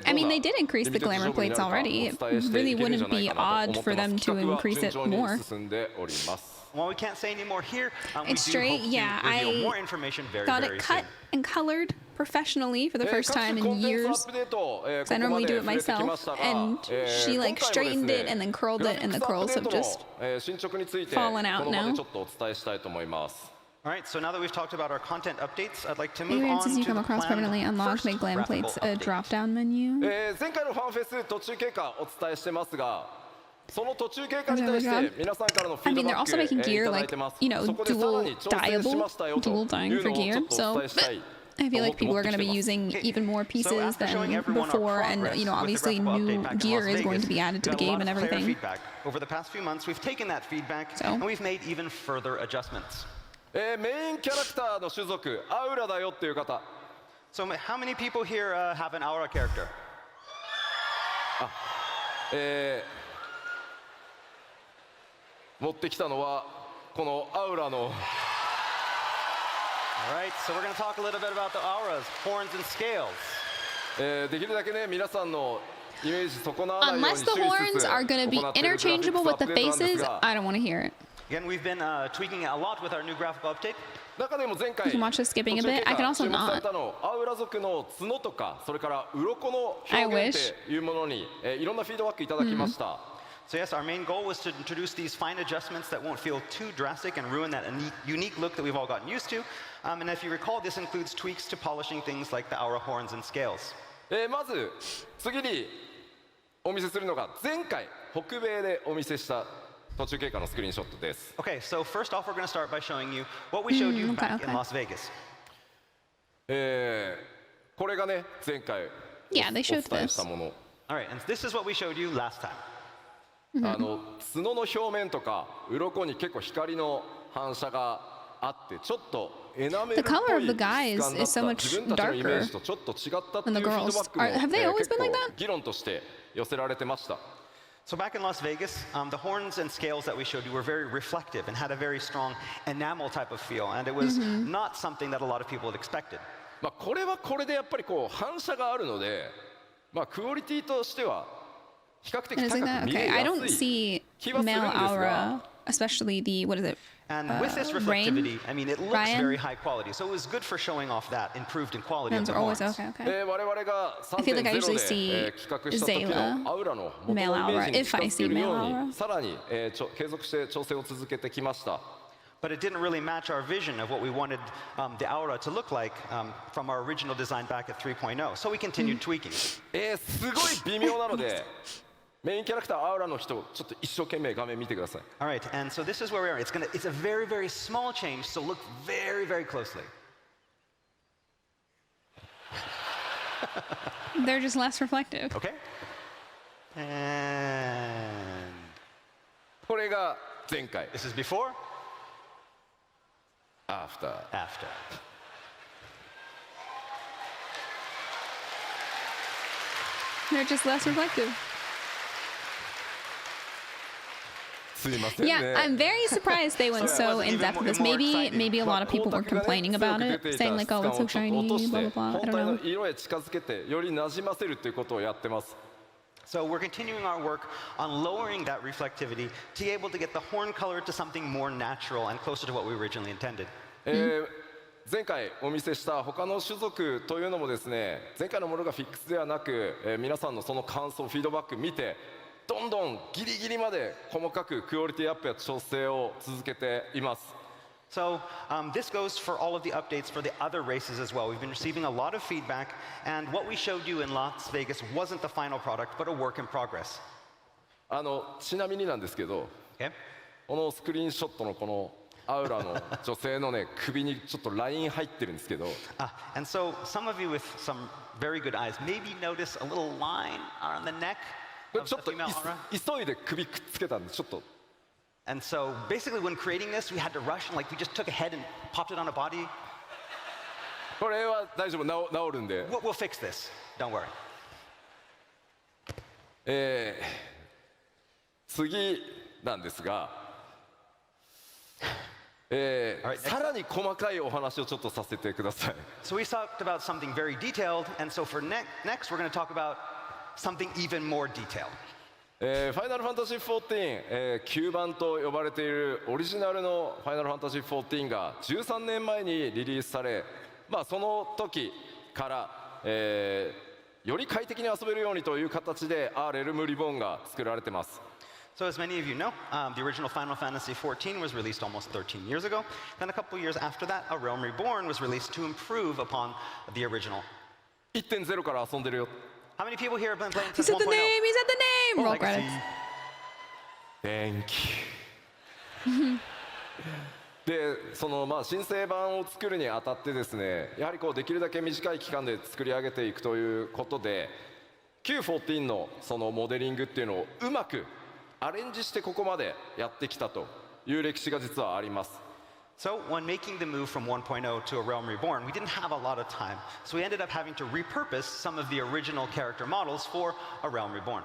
I mean, they did increase the glamour plates already. It really wouldn't be odd for them to increase it more. 進んでおります。 While we can't say any more here, we It's do straight, hope yeah, to reveal I more information very, Got very it soon. cut and colored professionally for the first time in years. So I normally do it myself, and she like straightened it and then curled it, and the curls have just fallen out now. ちょっとお伝えしたいと思います。 All right, so now that we've talked about our content updates, I'd like to move Experiences on you to come the across permanently planned unlocked first make glam graphical plates a update. drop-down menu. 前回のファンフェス途中経過お伝えしてますがその途中経過に対して皆さんからのフィ I ード mean, they're バッ also ク making い gear ただい like, てます you know, そこでさら dual に挑戦しましたよと dyeable, いう dual dyeing の for をちょ gear. っとお So 伝えしたい I feel 思 like って people 持 are って going to き be てます using even more So pieces after showing than everyone our before, and progress you know, with the obviously graphical new update back in gear Las is going Vegas, to be added to the we got a game lot and of player everything. feedback. Over the past few months, we've taken that feedback So- and we've made even further adjustments. メインキャラクターの種族アウラだよっていう方 So how many people here have an Aura character? 持ってきたのはこのアウラの All right, so we're going to talk a little bit about the auras, horns, and scales. できるだけね皆さんのイメージ損なわないように Unless the 注意し horns つつ are going to be 行っているグラフィックス interchangeable アッ with プ the デートなんです faces, が I don't want to hear it. Again, we've been tweaking a lot with our new graphical update. 中でも前回 You can watch this skipping a 途中 bit. I can 経過 also 注目され not. たのアウラ族の角とかそれから鱗の表現というものにいろんなフィードバックいただきました、So yes, our main goal was to introduce these fine adjustments that won't feel too drastic and ruin that unique look that we've all gotten used to. And if you recall, this includes tweaks to polishing things like the aura horns and scales. まず次にお見せするのが前回北米でお見せした途中経過のスクリーンショットです。 Okay, so first off, we're going to start by showing you what we showed you okay, back okay. in Las Vegas. これがね前回 Yeah, they お showed 伝えした this. もの。 All right, and this is what we showed you last time. 角の表面とか鱗に結構光の反射があってちょっとエナメルっ The ぽ color い of the guys 質感だっ is so た much 自分たちのイメージ darker とちょっと違ったってい than う the フィー girls. ドバックも Have they always 結 been 構 like that? 議論として寄せられてました。 So back in Las Vegas, the horns and scales that we showed you were very reflective and had a very strong enamel type of feel, and it was not something that a lot of people had expected. まあこれはこれでやっぱりこう反射があるので、まあクオリティとしては比較的 And 高 is く that 見え okay? I や don't すい see 気はするん male ですが。 aura, especially the what is it? And with this Rain? reflectivity, I mean, it looks Ryan? very high quality, so it was good for showing off that improved in quality of Ones the are always horns. okay. Okay. 我々が I feel like I 3.0 usually で see 企画した時 Zayla のアウラの元のイ male メー aura ジに if 近 I づけ see る male よう aura. にさらに継続して調整を続けてきました。 But it didn't really match our vision of what we wanted the aura to look like from our original design back at 3.0. So we continued tweaking. すごい微妙なのでメインキャラクターアウラの人ちょっと一生懸命画面見てください。 All right, and so this is where we are. It's a very, very small change, so look very, very closely. They're just less reflective. Okay? And これが前回 this is before, アフター after. すいませんね。 Yeah, I'm very surprised they went so in depth with this. Maybe a lot of people were complaining about it, saying like, "Oh, it's so shiny, blah blah blah." I 本 don't 体 know. の色へ近づけてより馴染ませるということをやってます。 So we're continuing our work on lowering that reflectivity to be able to get the horn color to something more natural and closer to what we originally intended. 前回お見せした他の種族というのもですね前回のものがフィックスではなく、皆さんのその感想フィードバック見てどんどんギリギリまで細かくクオリティアップや調整を続けています。 So this goes for all of the updates for the other races as well. We've been receiving a lot of feedback, and what we showed you in Las Vegas wasn't the final product, but a work in progress. ちなみになんですけど Okay? このスクリーンショットのこのアウラの女性のね首にちょっとライン入ってるんですけど And so some of you with some very good eyes maybe notice a little line on the neck これ of ちょ the っと female aura. 急いで首くっつけたんでちょっと And so basically when creating this, we had to rush and like we just took a head and popped it on a body. これは大丈夫治るんで We'll fix this. Don't worry. 次なんですが、さらに細かいお話をちょっとさせてください。 So we talked about something very detailed, and so for next we're going to talk about something even more detailed. ファイナルファンタジー14、9番と呼ばれているオリジナルのファイナルファンタジー14が13年前にリリースされ、その時から、より快適に遊べるようにという形でレルムリボーンが作られています。 So as many of you know, the original Final Fantasy XIV was released almost 13 years ago. Then a couple years after that, A Realm Reborn was released to improve upon the original. 1.0 から遊んでるよ。 How many people here have been playing He since said the 1.0? name. He said the name. Roll Legacy. credits. Thank you でその新生版を作るにあたってですねやはりできるだけ短い期間で作り上げていくということで旧14のそのモデリングっていうのをうまくアレンジしてここまでやってきたという歴史が実はあります。 So when making the move from 1.0 to A Realm Reborn, we didn't have a lot of time. So we ended up having to repurpose some of the original character models for A Realm Reborn.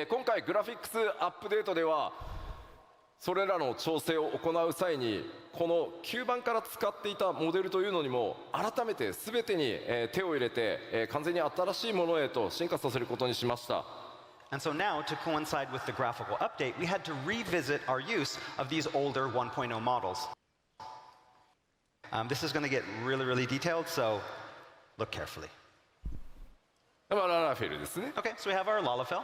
今回グラフィックスアップデートではそれらの調整を行う際にこの9番から使っていたモデルというのにも改めて全てに手を入れて完全に新しいものへと進化させることにしました。 And so now, to coincide with the graphical update, we had to revisit our use of these older 1.0 models. This is going to get really, really detailed, so look carefully. ララフェルですね。 Okay, so we have our Lalafell.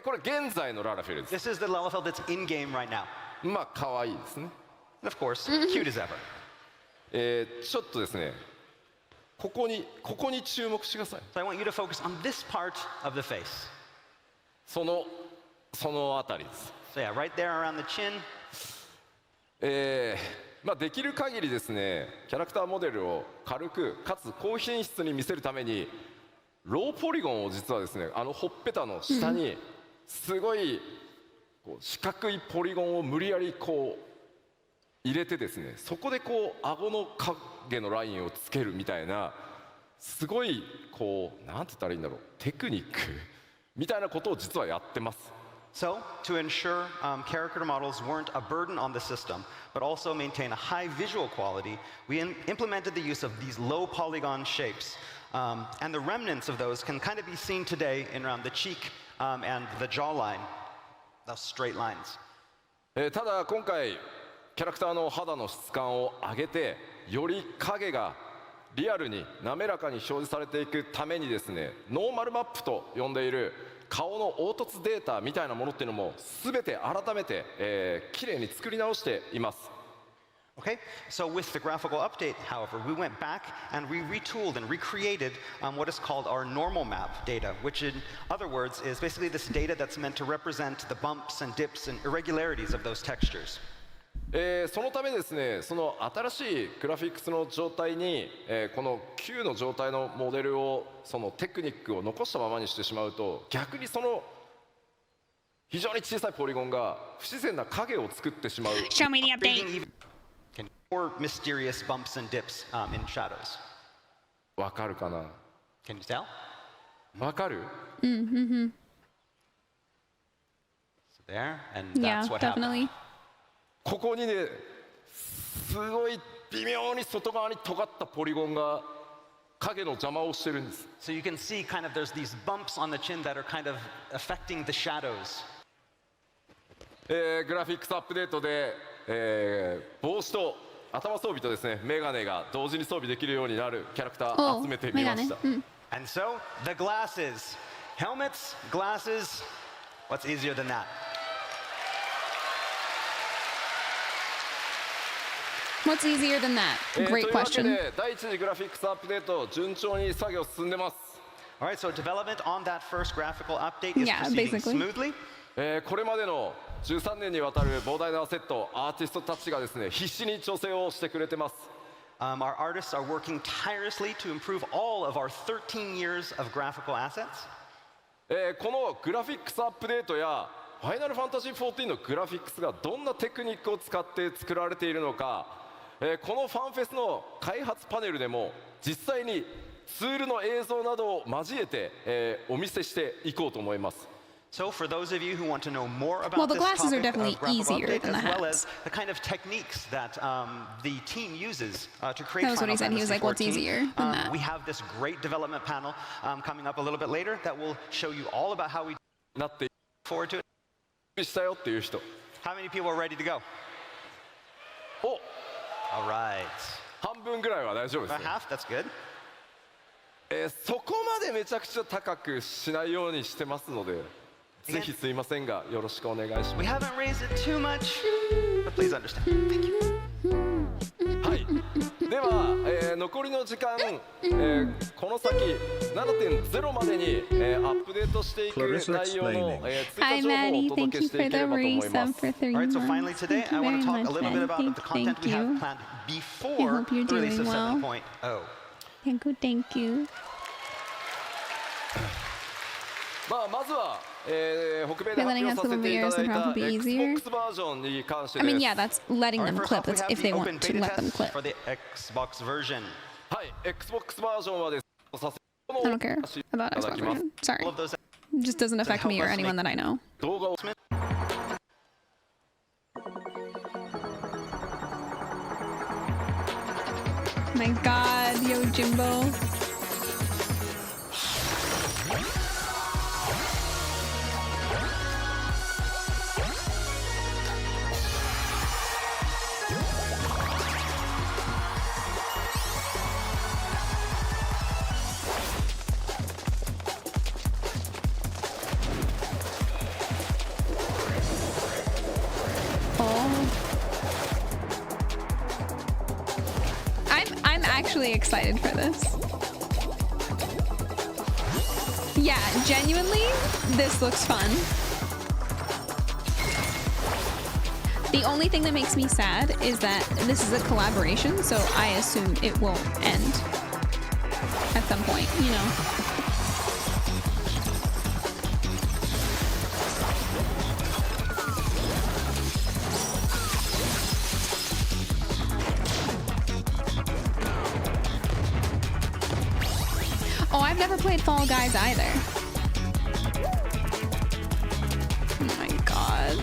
これ現在のララフェルです。 This is the Lalafell that's in game right now. まあ可愛いですね。 And of course, cute as ever. ちょっとですね、ここに注目してください。 So I want you to focus on this part of the face. そのあたりです。 So yeah, right there around the chin. まあできる限りですね、キャラクターモデルを軽くかつ高品質に見せるためにローポリゴンを実はですね、ほっぺたの下にすごいこう四角いポリゴンを無理やりこう入れてですね、そこでこう顎の影のラインをつけるみたいな、すごいこうなんて言ったらいいんだろう、テクニックみたいなことを実はやってます。 So, to ensure character models weren't a burden on the system, but also maintain a high visual quality, we implemented the use of these low polygon shapes. And the remnants of those can kind of be seen today in around the cheek and the jawline, those straight lines. ただ今回キャラクターの肌の質感を上げてより影がリアルに滑らかに表示されていくためにですね、ノーマルマップと呼んでいる顔の凹凸データみたいなものっていうのも全て改めてきれいに作り直しています。 Okay, so with the graphical update, however, we went back and we retooled and recreated what is called our normal map data, which in other words is basically this data that's meant to represent the bumps and dips and irregularities of those textures. そのためですね、その新しいグラフィックスの状態に、この旧の状態のモデルをそのテクニックを残したままにしてしまうと、逆にその非常に小さいポリゴンが不自然な影を作ってしまう。 Show me the update. Or mysterious bumps and dips in shadows. わかるかな？ Can you tell? わかる？ So there, and Yeah, that's what happened. definitely. ここにね、すごい微妙に外側に尖ったポリゴンが影の邪魔をしてるんです。 So you can see kind of there's these bumps on the chin that are kind of affecting the shadows. グラフィックスアップデートで、帽子と頭装備とですね、メガネが同時に装備できるようになるキャラクター集めてみました。 And so the glasses, helmets, glasses. What's easier than that? What's easier than that? とい Great うわけ question. で第一次グラフィックスアップデート順調に作業進んでます。 All right, so development on that first graphical update is Yeah, proceeding basically. smoothly. これまでの13年にわたる膨大なアセット、アーティストたちがですね、必死に調整をしてくれてます。 Our artists are working tirelessly to improve all of our 13 years of graphical assets. このグラフィックスアップデートやファイナルファンタジー14のグラフィックスがどんなテクニックを使って作られているのか、このファンフェスの開発パネルでも実際にツールの映像などを交えて、お見せしていこうと思います。 So for those of you who want to know more about Well, the this glasses are topic definitely of graphical easier update, than the as well hats. as the kind of techniques that the team uses to create That was what Final he said. He was Fantasy like, "What's 14, easier than that?" We have this great development panel coming up a little bit later that will show you all about how we なって forward to it. したよっていう人。 How many people are ready to go? お、 All right. 半分ぐらいは大丈夫です About ね。 half, that's good. そこまでめちゃくちゃ高くしないようにしてますので、ぜひすいませんがよろしくお願いし We ま haven't raised it too much, but please understand. Thank you. す。はい。では、残りの時間、この先 7.0 までに、アップデートしていく内容の、追加 Hi, 情報を Maddie. お Thank 届け you して for いけれ the ばと思いま resub す。 for 3 All right, so months. finally today, Thank I you want very to talk much, a little bit Maddie. about the content Thank we have you. planned I before hope you're the release doing of well. 7.0. Thank you, thank you. まずは、北米 You're で letting 発 us 表させ live てい over た yours だ and い probably た easier. Xbox バージョンに関して I で mean, す。 yeah, that's letting All right, them first clip. off, we It's have if the they open want to beta let them test clip. for the Xbox version. はい、Xbox バージョンはですね、させ I don't care about いただ Xbox きます version. Sorry. All of those It just doesn't affect me or anyone that I know. 動画を My god, yo Jimbo. I'm actually excited for this. Yeah, genuinely, this looks fun. The only thing that makes me sad is that this is a collaboration, so I assume it won't end at some point, you know. Oh, I've never played Fall Guys either. Oh my god.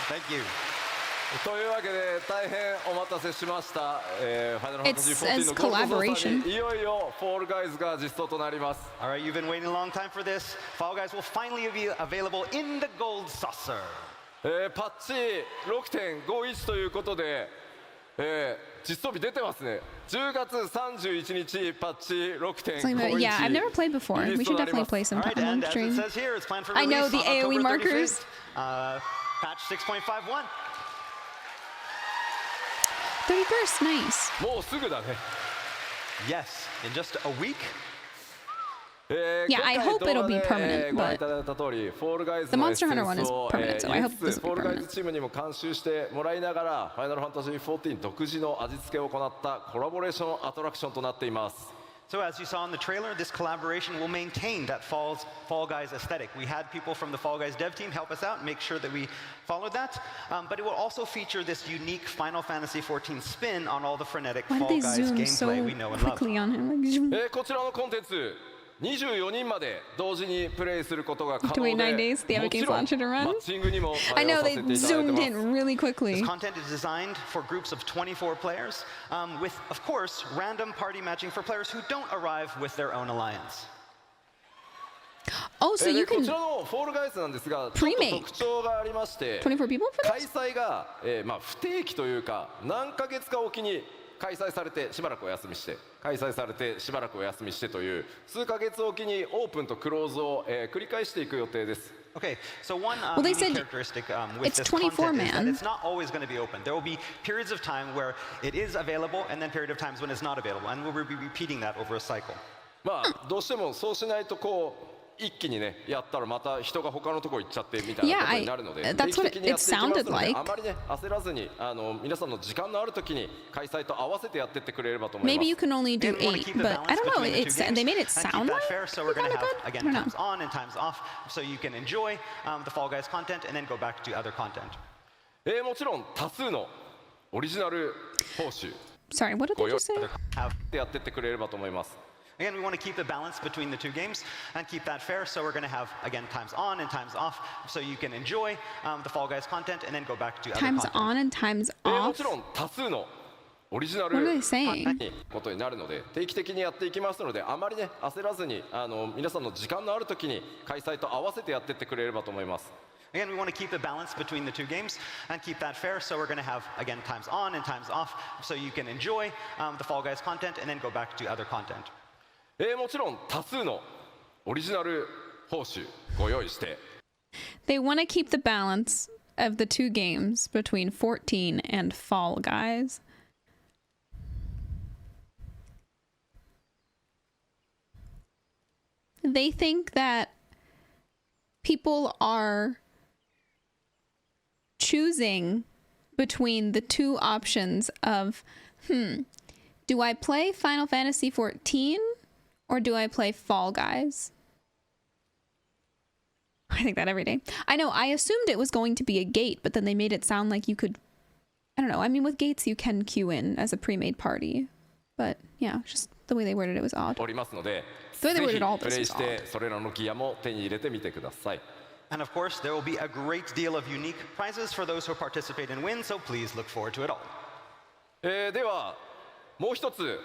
Thank you. というわけで大変お待たせしました。ファイナルファンタジー It 14 says のゴールドソーサー collaboration. にいよいよフォールガイズが実装となります。 All right, you've been waiting a long time for this. Fall Guys will finally be available in the Gold Saucer. パッチ 6.51 ということで、実装日出てますね。10月31日パッチ 6.51 Yeah, I've never played before. We should definitely play All right, sometime on and as it stream. says here, it's planned for I know, release the on AoE October markers. 35th, patch 6.51. 31st, nice. もうすぐだね。 Yes, in just a week. Yeah, I hope it'll be permanent, ご覧 but いただいた通り、フォールガイズ the の Monster Hunter one is エッセンスを permanent, so I hope this フォー will ル be ガイズ permanent. チームにも監修してもらいながら、ファイナルファンタジー14独自の味付けを行ったコラボレーションアトラクションとなっています。 So as you saw in the trailer, this collaboration will maintain that Fall Guys aesthetic. We had people from the Fall Guys dev team help us out, make sure that we followed that. But it will also feature this unique Final Fantasy XIV spin on all the frenetic Why did Fall they Guys zoom gameplay so we know and love. quickly on him? Like, zoom. こちらのコンテンツ24人まで同時にプレイすることが可 To 能 wait 9 で days, the も other ち games ろん launcher to マ run. ッチングにも I 対 know 応さ they せていただいて zoomed ます in really quickly. This content is designed for groups of 24 players, with, of course, random party matching for players who don't arrive with their own alliance. Oh, so you こ can ちらのフォールガイズなんですが、ちょっと Pre-made 特徴がありまして、 24 people for 開 this? 催が、不定期というか何ヶ月かおきに開催されてしばらくお休みして開催されてしばらくお休みしてという数ヶ月おきにオープンとクローズを、繰り返していく予定です。 Okay, so one Well, they unique said characteristic with it's this 24 content is that man. it's not always going to be open. There will be periods of time where it is available and then period of times when it's not available. And we'll be repeating that over a cycle. まあどうしてもそうしないとこう一気にねやったらまた人が他のとこ行っちゃってみたいな Yeah, ことになるので that's 定期 what 的にやっていきます it の sounded で like. あまりね焦らずに皆さんの時間のある時に開催と合わせてやってってくれればと思いま Maybe す。 you can only do Again, we want to 8, keep the but I balance don't know. between the two They made it games and sound keep like that fair. So we're kind going to of have good. I again don't know. times on and times off, so you can enjoy the Fall Guys content and then go back to other content. もちろん多数のオリジナル報酬 Sorry, what did they ご用 just say? 意やってってくれればと思います。 Again, we want to keep the balance between the two games and keep that fair. So we're going to have again times on and times off, so you can enjoy the Fall Guys content and then go back to other Times content. on and times も off. ちろん多数のオリジナ What are ル they saying? ことになるので定期的にやっていきますのであまりね焦らずに皆さんの時間のある時に開催と合わせてやってってくれればと思います。 Again, we want to keep the balance between the two games and keep that fair. So we're going to have again times on and times off, so you can enjoy the Fall Guys content and then go back to other content. もちろん多数のオリジナル報酬ご用意して They want to keep the balance of the two games between 14 and Fall Guys. They think that people are choosing between the two options of, do I play Final Fantasy XIV or do I play Fall Guys? I think that every day. I know, I assumed it was going to be a gate, but then they made it sound like you could, I don't know. I mean, with gates, you can queue in as a pre-made party. But yeah, just the way they worded it was odd. おりますので So ぜ they ひ worded all プ this レイ was して odd. それらのギアも手に入れてみてください。And of course, there will be a great deal of unique prizes for those who participate and win, so please look forward to it all. ではもう一つ、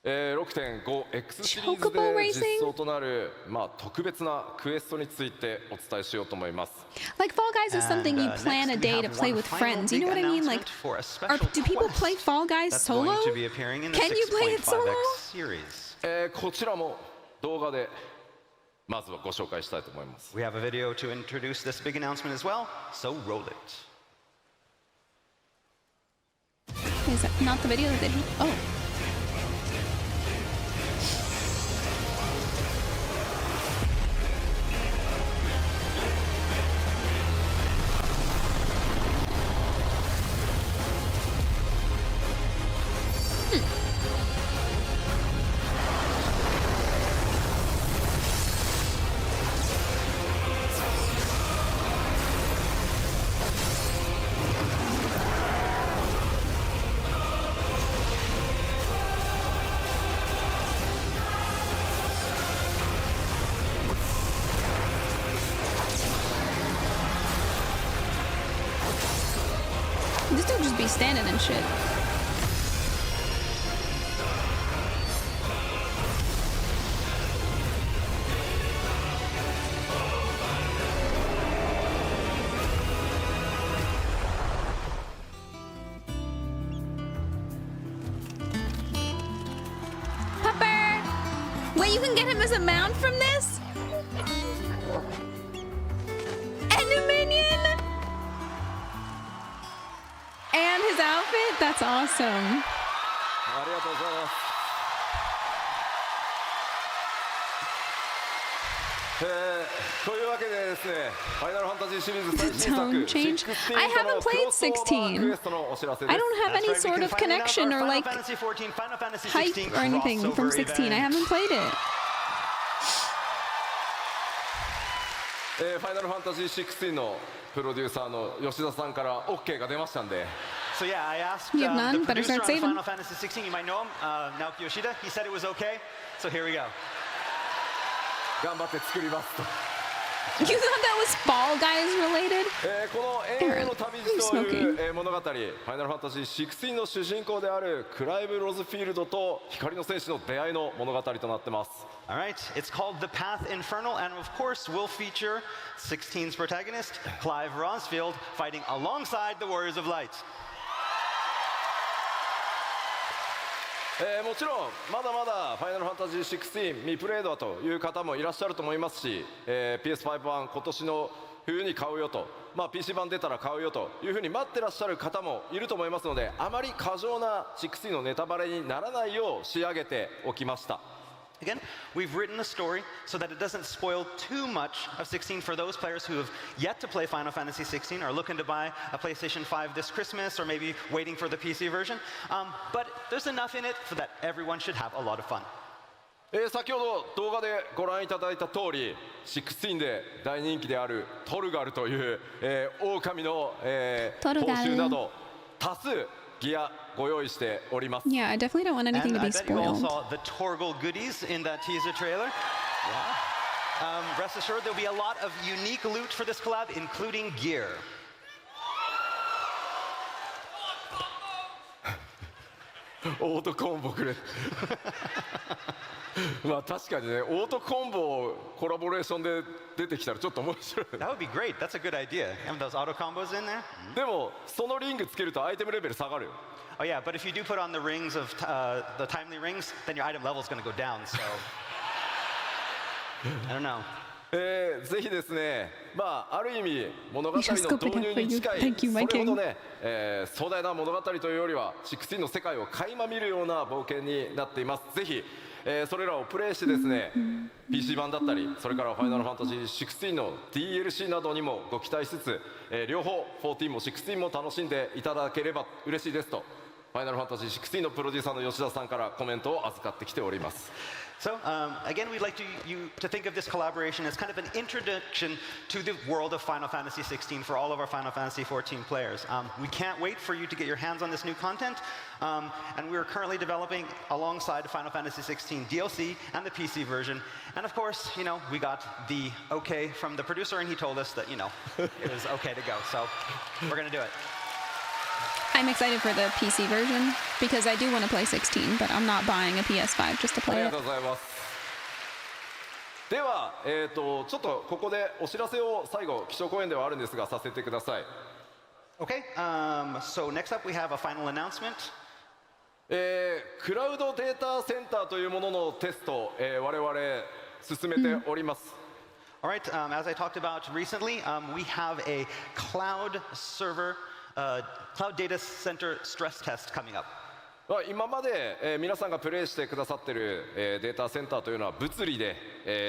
6.5X シリーズ Chocobo で racing? 実装となる、特別なクエストについてお伝えしようと思います。 Like Fall Guys is something you And, plan a next, we day have to play one with final friends. You know big what I mean? Like, announcement for a special do people quest play Fall Guys that's solo? going to be appearing in the Can you play it solo? 6.5X series. こちらも動画でまずはご紹介したいと思います。 We have a video to introduce this big announcement as well, so roll it. Is that not the video that he? Oh. This dude just be standing and shit. Pupper! Wait, you can get him as a mount from this? And a minion? And his outfit? That's awesome. ありがとうございます。というわけでですね、ファイナルファンタジーシリーズ最新 Tone 作 change. 16 I との haven't ク played ロスオーバー 16. クエストのお知らせで I す。 don't have any That's right, sort we of can finally connection or announce our like Final Fantasy XIV, Final Fantasy hype 16 or anything from crossover 16. I event. haven't played it. ファイナルファンタジー16のプロデューサーの吉田さんから OK が出ましたんで、 So yeah, I asked You have none? the Better producer start on saving. Final Fantasy 16, you might know him, Naoki Yoshida. He said it was okay, so here we go. 頑張って作りますと。 You thought that was Fall Guys related? この永遠の旅路という物語、ファイナルファンタジー16の主人公であるクライブ・ロズフィールドと光の戦士の出会いの物語となってます。 All right, it's called The Path Infernal, and of course will feature 16's protagonist, Clive Rosfield, fighting alongside the Warriors of Light. もちろんまだまだファイナルファンタジー16未プレイドという方もいらっしゃると思いますし、PS5 版今年の冬に買うよと、PC 版出たら買うよというふうに待ってらっしゃる方もいると思いますので、あまり過剰な16のネタバレにならないよう仕上げておきました。 Again, we've written the story so that it doesn't spoil too much of 16 for those players who have yet to play Final Fantasy 16, are looking to buy a PlayStation 5 this Christmas, or maybe waiting for the PC version. But there's enough in it so that everyone should have a lot of fun. 先ほど動画でご覧いただいた通り、16で大人気であるトルガルという、狼の、報トルガル酬など多数ギアご用意しております。 Yeah, I definitely don't want anything And to I be bet you all spoiled. saw the Torgal goodies in that teaser trailer. Yeah. Rest assured, there'll be a lot of unique loot for this collab, including gear. オートコンボくれ確かにね、オートコンボコラボレーションで出てきたらちょっと面白い。 That would be great. That's a good idea. Having those auto combos in there. でもそのリングつけるとアイテムレベル下がるよ。 Oh yeah, but if you do put on the rings of the timely rings, then your item level is going to go down. So I don't know. ぜひですね、ある意味物語の Just go pick 導 up 入に近い Thank you, my それほど king. ね、壮大な物語というよりは16の世界を垣間見るような冒険になっています。ぜひ、それらをプレイしてですね、PC 版だったり、それからファイナルファンタジー16の DLC などにもご期待しつつ、両方14も16も楽しんでいただければ嬉しいですとファイナルファンタジー16のプロデューサーの吉田さんからコメントを預かってきております。So, again, we'd like you to think of this collaboration as kind of an introduction to the world of Final Fantasy XVI for all of our Final Fantasy XIV players. We can't wait for you to get your hands on this new content, and we're currently developing alongside Final Fantasy XVI DLC and the PC version. And of course, we got the okay from the producer, and he told us that, it was okay to go. So we're going to do it. I'm excited for the PC version because I do want to play 16, but I'm not buying a PS5 just to あり play が it. とうございます。では、ちょっとここでお知らせを最後基調講演ではあるんですがさせてください。Okay, so next up we have a final announcement. クラウドデータセンターというもののテスト、我々進めております。All right, as I talked about recently, we have a cloud server, cloud data center stress test coming up. 今まで、皆さんがプレイしてくださっている、データセンターというのは物理で、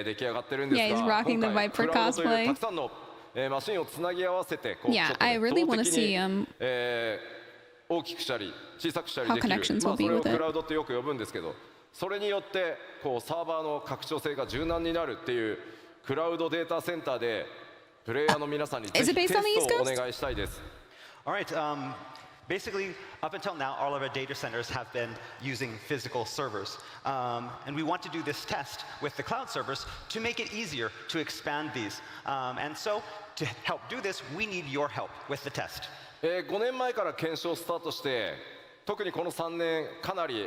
出来上がってるんですが、 Yeah, he's rocking the 今回 Viper クラウドという cosplay. たくさんの、マシンをつなぎ合わせてこう、 Yeah, ちょっとね I really 動 wanna 的 see, に、大きくしたり小さくしたり how できる、 connections ま will あ、be それを with it. クラウドってよく呼ぶんですけど、それによってこうサーバーの拡張性が柔軟になるっていうクラウドデータセンターでプレイヤーの皆さんにぜ Is ひ it テ based on the ス East トをお Coast? 願いしたいです。 All right, basically, up until now, all of our data centers have been using physical servers. And we want to do this test with the cloud servers to make it easier to expand these. And so, to help do this, we need your help with the test. 5年前から検証スタートして特にこの3年かなり、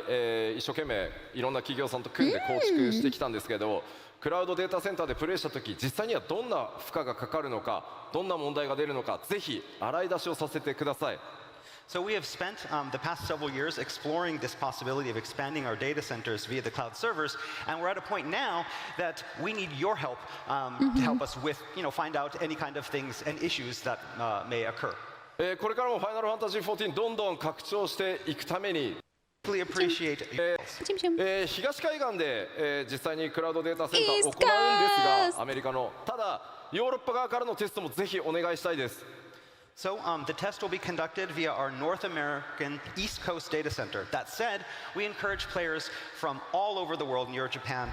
一生懸命いろんな企業さんと組んで構築してきたんですけど、クラウドデータセンターでプレイした時実際にはどんな負荷がかかるのかどんな問題が出るのかぜひ洗い出しをさせてください。 So we have spent the past several years exploring this possibility of expanding our data centers via the cloud servers, and we're at a point now that we need your help to help us with, find out any kind of things and issues that may occur. これからもファイナルファンタジー14どんどん拡張していくために、 Really appreciate. 東海岸で、実際にクラウドデータセンターを行うんですが、アメリカのただヨーロッパ側からのテストもぜひお願いしたいです。 So the test will be conducted via our North American East Coast data center. That said, we encourage players from all over the world, near Japan,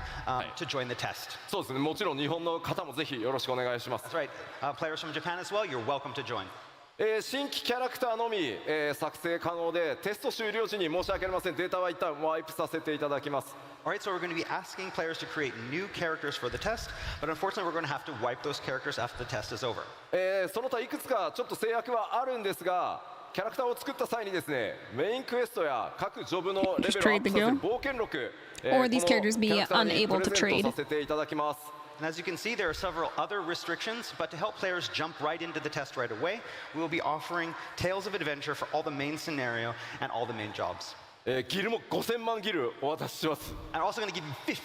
to join the test. そうですね。もちろん日本の方もぜひよろしくお願いします。 That's right. Players from Japan as well, you're welcome to join. 新規キャラクターのみ、作成可能でテスト終了時に申し訳ありませんデータは一旦ワイプさせていただきます。 All right, so we're going to be asking players to create new characters for the test, but unfortunately we're going to have to wipe those characters after the test is over. その他いくつかちょっと制約はあるんですが、キャラクターを作った際にですね、メインクエストや各ジョブのレベルをアップさせる冒険録、Or these characters be このキャラクターに unable to プレゼント trade. させていただきます。 And as you can see, there are several other restrictions, but to help players jump right into the test right away, we will be offering Tales of Adventure for all the main scenario and all the main jobs. ギルも5000万ギルお渡しします。 I'm also going to give you 50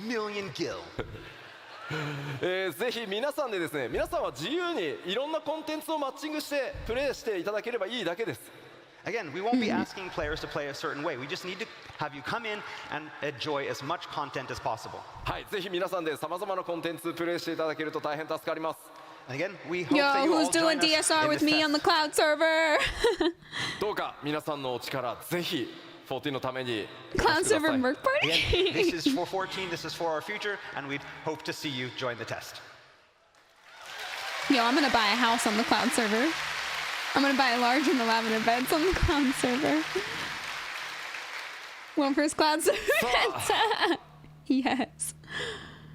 million gil. ぜひ皆さんでですね、皆さんは自由にいろんなコンテンツをマッチングしてプレイしていただければいいだけです。 Again, we won't be asking players to play a certain way. We just need to have you come in and enjoy as much content as possible. はい、ぜひ皆さんでさまざまなコンテンツプレイしていただけると大変助かります。 And again, we hope Yo, that you all who's doing join us DSR in with this me on the test. cloud server? どうか皆さんのお力ぜひ14のために Cloud お貸しくだ server さい。 merc Again, this party? is for 14, this is for our future, and we hope to see you join the test. Yo, I'm gonna buy a house on the cloud server. I'm gonna buy a large and 11 beds on the cloud server. One first cloud server. Yes.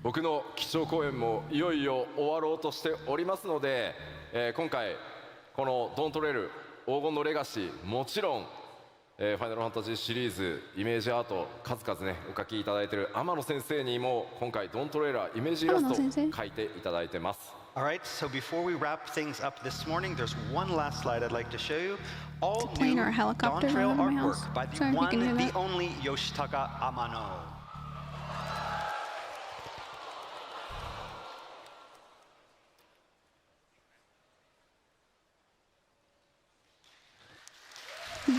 僕の基調講演もいよいよ終わろうとしておりますので、今回このドントレール黄金のレガシーもちろん、ファイナルファンタジーシリーズイメージアート数々ねお書きいただいている天野先生にも今回ドントレーラーイメージイラストを書いていただいてます。 All right, so before we wrap things up this morning, there's one last slide I'd like to show you. All plane new or a helicopter Dawntrail around my house. artwork by the Sorry, you one, can hear the that. only Yoshitaka Amano.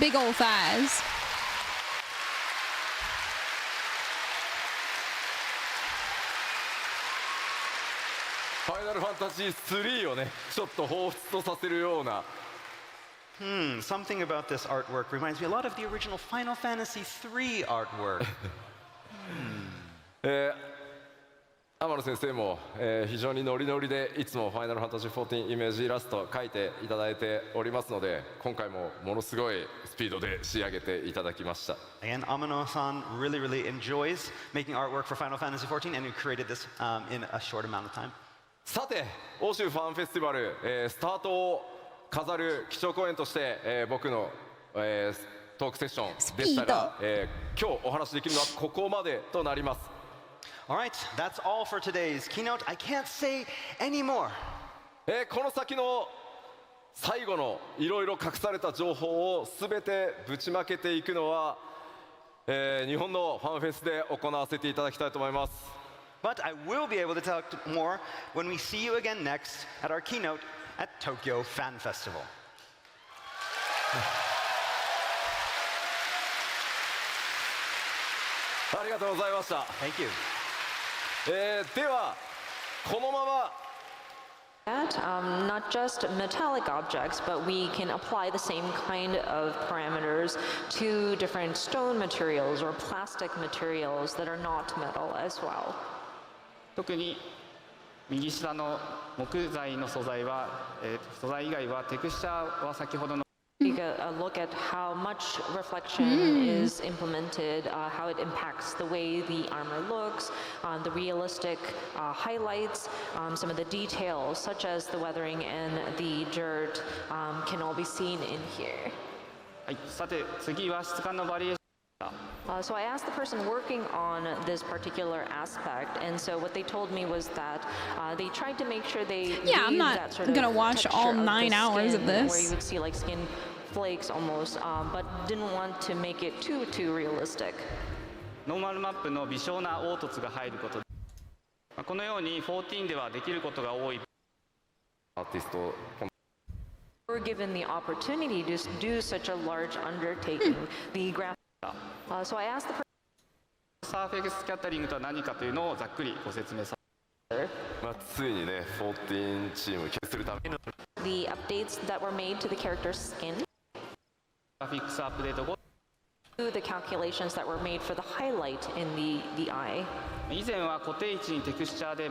Big old thighs. ファイナルファンタジー3をねちょっと彷彿とさせるような Something about this artwork reminds me a lot of the original Final Fantasy XIII artwork. 天野先生も、非常にノリノリでいつもファイナルファンタジー14イメージイラスト描いていただいておりますので、今回もものすごいスピードで仕上げていただきました。And Amano-san really enjoys making artwork for Final Fantasy XIV, and he created this in a short amount of time. さて、欧州ファンフェスティバル、スタートを飾る基調講演として、僕の、トークセッションでしたが、今日お話しできるのはここまでとなります。All right, that's all for today's keynote. I can't say any more. この先の最後のいろいろ隠された情報をすべてぶちまけていくのは、日本のファンフェスで行わせていただきたいと思います。But I will be able to talk more when we see you again next at our keynote at Tokyo Fan Festival. ありがとうございました。 Thank you. ではこのまま Not just metallic objects, but we can apply the same kind of parameters to different stone materials or plastic materials that are not metal as well. 特に右下の木材の素材は、素材以外はテクスチャーは先ほどの Take a look at how much reflection is implemented, how it impacts the way the armor looks, the realistic highlights, some of the details such as the weathering and the dirt can all be seen in here. はい、さて次は質感のバリエーション So I asked the person working on this particular aspect, and so what they told me was that they tried to make sure they I'm leave not that sort of gonna watch texture all of the 9 hours of skin this. where you would see like skin flakes almost, but didn't want to make it too realistic. ノーマルマップの微小な凹凸が入ることで、このように14ではできることが多いアーティスト We're given the opportunity to do such a large undertaking. The graphic. So I asked the person. サーフェクスキャタリングとは何かというのをざっくりご説明させて。ついにね14チーム決するために The updates that were made to the character's skin. グラフィックスアップデート後 The calculations that were made for the highlight in the eye. 以前は固定位置にテクスチャーで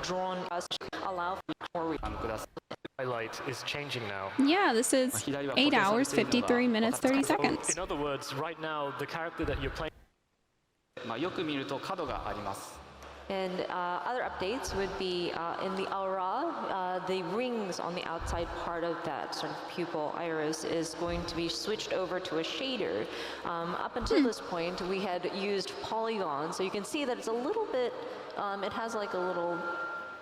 Drawn us allow for more. ご覧ください。 Highlight is changing now. Yeah, this is 8 hours, 53 minutes, 30 seconds. In other words, right now, the character that you're playing よく見ると角があります。 And other updates would be in the aura, the rings on the outside part of that sort of pupil iris is going to be switched over to a shader. Up until this point, we had used polygons, so you can see that it's a little bit, it has like a little,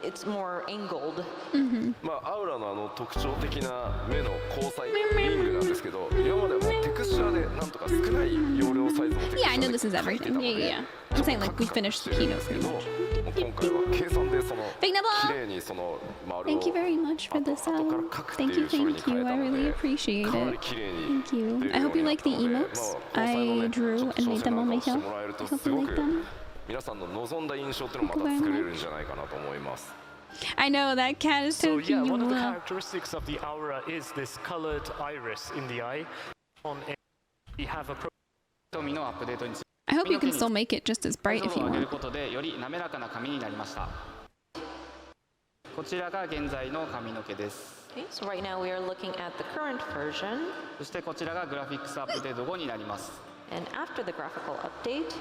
it's more angled. アウラの特徴的な目の交際リングなんですけど、今まではもうテクスチャーでなんとか少ない容量サイズのテクスチャ Yeah, I know this is everything. Yeah. I'm saying like we finished the keynote pretty much. 今回は計算でその Big Nibble! 綺麗にその丸を Thank you very much for this. Thank you, thank you. I really appreciate かなり it. 綺麗に Thank you. I hope you like the emotes I drew and made them on my hill. I hope you like them. 皆さんの望んだ印象っていうのをまた作れるんじゃないかなと思います。 I know that cat is So taking yeah, you one of the well. characteristics of the aura is this colored iris in the eye. We have a 瞳のアップデートについて I hope you can still make it just as bright 解 if 像度 you を上げる want. ことでより滑らかな髪になりました。こちらが現在の髪の毛です。 Okay, so right now we are looking at the current version, そしてこちらがグラフィックスアップデート後になります。 and after the graphical update,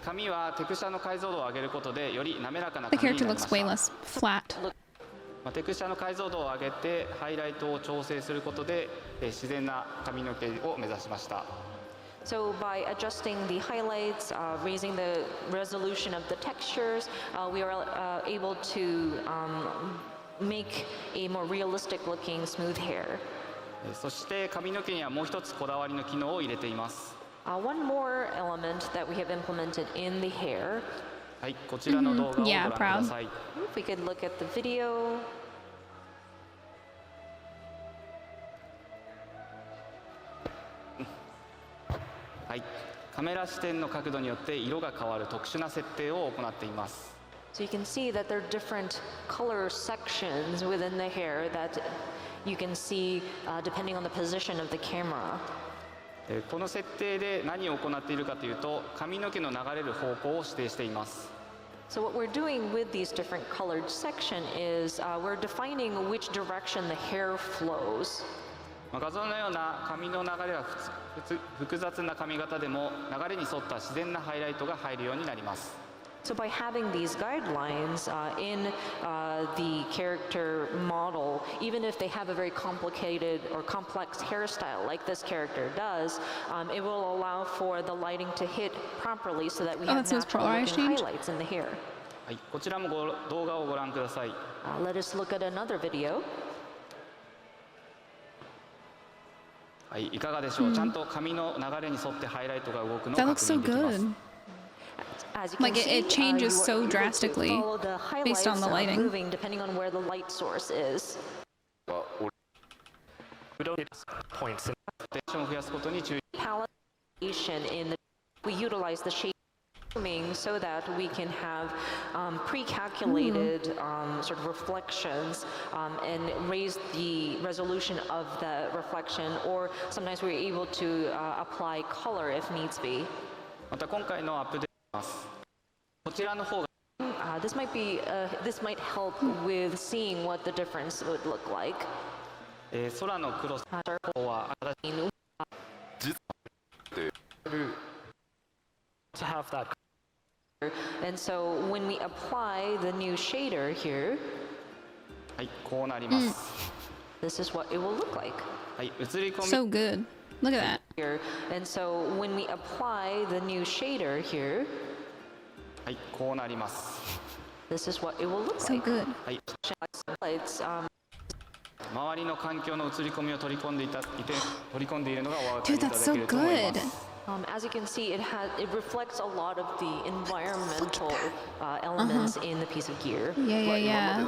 髪はテクスチャの解像度を上げることでより滑らかな The 髪に character なりま looks し way た。 less flat. テクスチャの解像度を上げてハイライトを調整することで自然な髪の毛を目指しました。 so by adjusting the highlights, raising the resolution of the textures, we are able to make a more realistic looking smooth hair. そして髪の毛にはもう一つこだわりの機能を入れています。 One more element that we have implemented in the hair. はい、こちらの動画をご覧 Yeah, ください。 If we could look at the video. はい、カメラ視点の角度によって色が変わる特殊な設定を行っています。 So you can see that there are different color sections within the hair that you can see, depending on the position of the camera. この設定で何を行っているかというと、髪の毛の流れる方向を指定しています。So what we're doing with these different colored section is we're defining which direction the hair flows. 画像のような髪の流れが複雑な髪型でも流れに沿った自然なハイライトが入るようになります。So by having these guidelines in the character model, even if they have a very complicated or complex hairstyle like this character does, it will allow for the lighting to hit properly so that we have natural looking highlights in the hair. はい、こちらも動画をご覧ください。Let us look at another video. はい、いかがでしょう。ちゃんと髪の流れに沿ってハイライトが動くのを確認できます。Like it changes so drastically based on the lighting. Moving depending on where the light source is. We don't need points in Palette in the, we utilize the shade so that we can have pre-calculated sort of reflections and raise the resolution of the reflection, or sometimes we're able to apply color if needs be. また今回のアップデートこちらの方が this might help with seeing what the difference would look like. 空のクロスは to have that. And so when we apply the new shader here, はい、こうなります。this is what it will look like. はい、映り込み So good. Look at that. Here. And so when we apply the new shader here, はい、こうなります。this is what it will look So like. good. はい、 It's 周りの環境の映り込みを取り込んでいるのがお分かり Dude, いた that's だ so けると思いま good. す。as you can see, it reflects a lot of the environmental elements in the piece of gear. Yeah, yeah, yeah.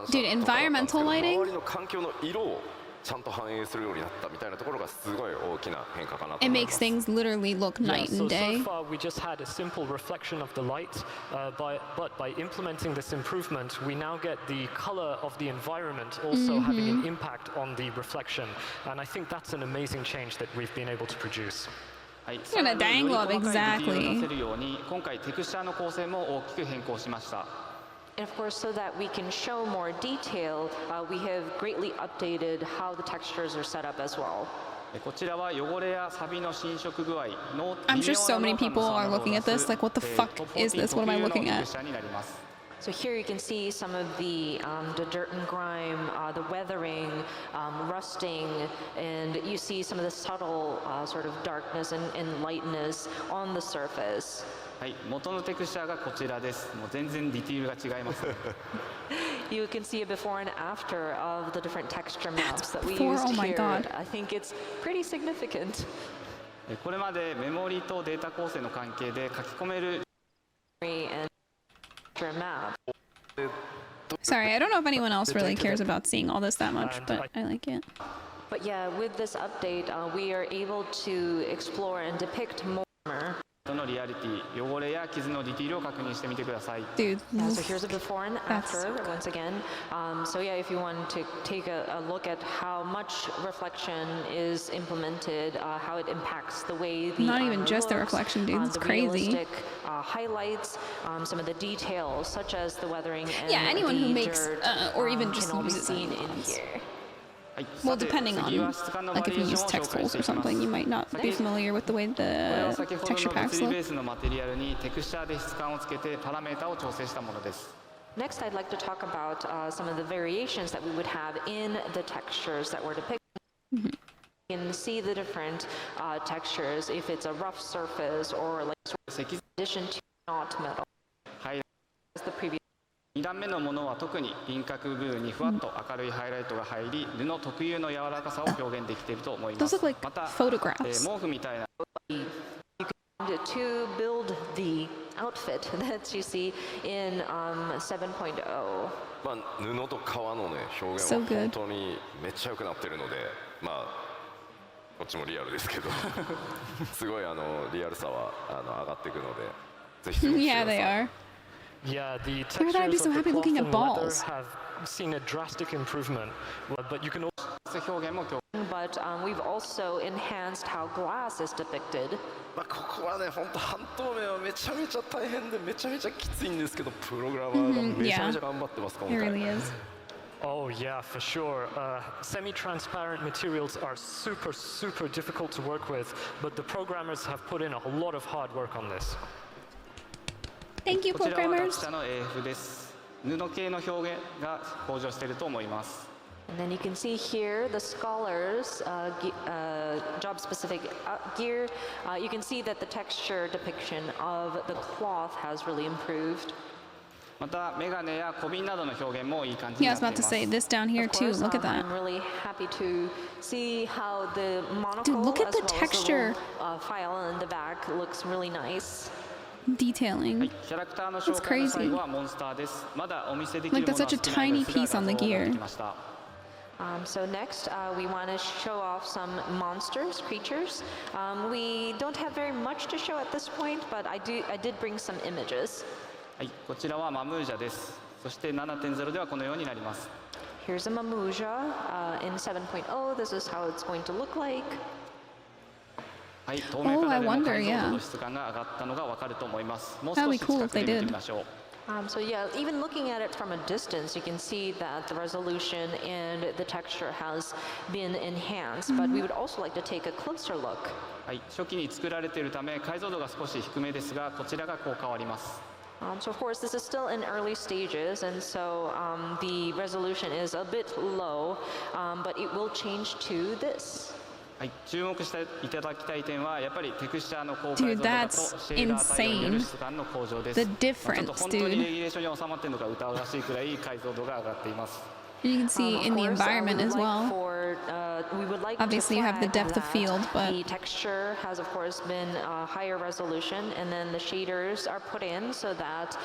Dude, environmental lighting? 周りの環境の色をちゃんと反映するようになったみたいなところがすごい大きな変化かなと It 思い makes ます。 things literally look night and day. So far we just had a simple reflection of the light, but by implementing this improvement, we now get the color of the environment also having an impact on the reflection. And I think that's an amazing change that we've been able to produce. はい、 You're gonna dangle up さらにより細かいディティールを exactly. 出せるように今回テクスチャーの構成も大きく変更しました。 And of course, so that we can show more detail, we have greatly updated how the textures are set up as well. こちらは汚れや錆の侵食具合の I'm sure so many people are looking at this like, what the fuck is this? What am I looking at? So here you can see some of the dirt and grime, the weathering, rusting, and you see some of the subtle sort of darkness and lightness on the surface. はい、元のテクスチャーがこちらです。もう全然ディティールが違いますね。You can see a before and after of the different texture maps that we Before, used oh my here. God. I think it's pretty significant. これまでメモリとデータ構成の関係で書き込める And texture map. Sorry, I don't know if anyone else really cares about seeing all this that much, but I like it. But yeah, with this update, we are able to explore and depict more. のリアリティ、汚れや傷のディティールを確認してみてください。 Dude, Yeah, so here's a before and That's after so once again. So yeah, if you want to take a look at how much reflection is implemented, how it impacts the way the Not even armor just the looks, reflection, dude, it's the crazy. realistic highlights, some of the details such as the weathering and yeah, anyone who the makes dirt, or even just can all be uses seen in items. here. Well, depending on, like if you use textiles or something, you might not be familiar with the way これは the 先ほど texture の packs 物理 look. ベースのマテリアルにテクスチャーで質感をつけてパラメータを調整したものです。 Next, I'd like to talk about some of the variations that we would have in the textures that we're depicting. You can see the different textures if it's a rough surface or like in addition to not metal. はい、 As the previous 2段目のものは特に輪郭部分にふわっと明るいハイライトが入り、布特有の柔らかさを表現できていると思いま Those す。 look like また、 photographs. 毛布みたいな to build the outfit that you see in 7.0. まあ布と革のね表現 So は good. 本当にめっちゃ良くなってるので、まあこっちもリアルですけど、すごいリアルさは上がっていくので、ぜひ注目してくだ Yeah, さい。 they are. Yeah, the Why would I be textures so of the happy cloth looking at and leather balls? have seen a drastic improvement, but you can also But we've also enhanced how glass is depicted. まあここはね、本当半透明はめちゃめちゃ大変でめちゃめちゃきついんですけど、プログラマーがめちゃめちゃ頑張ってます今 It 回。 really is. Oh yeah, for sure. Semi-transparent materials are super, super difficult to work with, but the programmers have put in a lot of hard work on this. Thank you, こちらは学 programmers. 者の AF です。布系の表現が向上していると思います。 And then you can see here the scholars' job-specific gear. You can see that the texture depiction of the cloth has really improved. またメガネや小瓶などの表現もいい感じ Yeah, に I な was ってい about to ます。 say this down here Of too. course, Look at that. I'm really happy to see how the monocle Dude, look at as the well as texture. little, file in the back looks really nice. Detailing. キャラクターの紹介の最後はモンスターです。まだお見せできる Like も that's のは such a 少ない tiny ですが piece on the 画像を持って gear. きました。 So next, we want to show off some monsters, creatures. We don't have very much to show at this point, but I did bring some images. はい、こちらはマムージャです。そして 7.0 ではこのようになります。 Here's a Mamuja. In 7.0, this is how it's going to look like. はい、透明化でも I wonder, 解像 yeah. 度の質感が上がったのがわかると思います。もう That'd 少 be し cool 近 if く they で見て did. みましょう。 So yeah, even looking at it from a distance, you can see that the resolution and the texture has been enhanced, but we would also like to take a closer look. はい、初期に作られているため解像度が少し低めですが、こちらがこう変わります。 So of course, this is still in early stages, and so the resolution is a bit low, but it will change to this. はい、注目していただきたい点はやっぱりテクスチャーの高解 Dude, 像度化と that's シェーダー対応による insane. 質感の向上です。 The difference, ちょっと本当に dude. レギュレーションに収まっているのか疑わしいくらい解像度が上がっています。 You can see in the Of course, environment as well. we would like Obviously, to you have the flag depth of that field, but- the texture has, of course, been higher resolution, and then the shaders are put in so that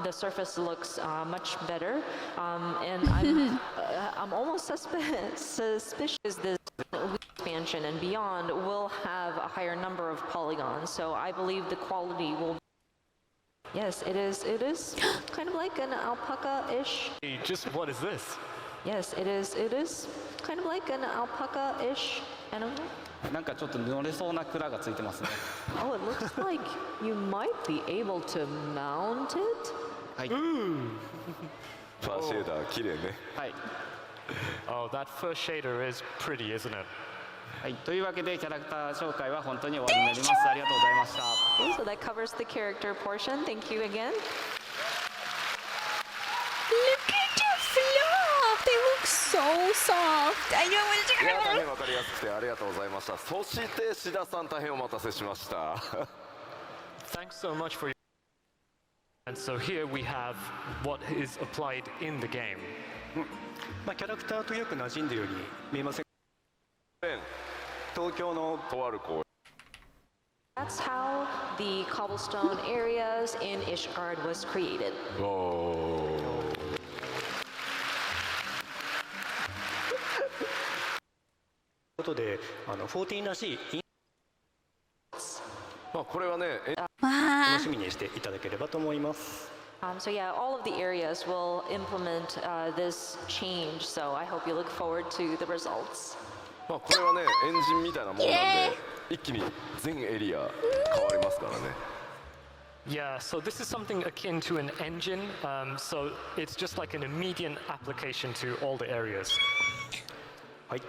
the surface looks much better. And I'm almost suspicious this expansion and beyond will have a higher number of polygons. So I believe the quality will. Yes, it is. It is kind of like an alpaca-ish. Just what is this? Yes, it is. It is kind of like an alpaca-ish animal. なんかちょっと乗れそうな蔵がついてますね。 Oh, it looks like you might be able to mount it. はい。ファーシェーダー綺麗ね。はい。 Oh, that first shader is pretty, isn't it? はい、というわけでキャラクター紹介は本当に終わりになります。ありがとうございました。 Okay, so that covers the character portion. Thank you again. Look at your fluff! They look so soft. I know いや、大 what 変わかりやすくてありがとうございました。そして志田さん大変お待たせしました。 Thanks so much for your... And so here we have what is applied in the game. まあキャラクターとよく馴染んでいるように見えません。東京のとある公園。 That's how the cobblestone areas in Ishgard was created. ということで、14らしいまあこれはね、楽しみにしていただければと思います。 So yeah, all of the areas will implement this change. So I hope you look forward to the results. まあこれはねエンジンみたいなもんなんで一気に全エリア変わりますからね。 Yeah, so this is something akin to an engine, so it's just like an immediate application to all the areas. はい。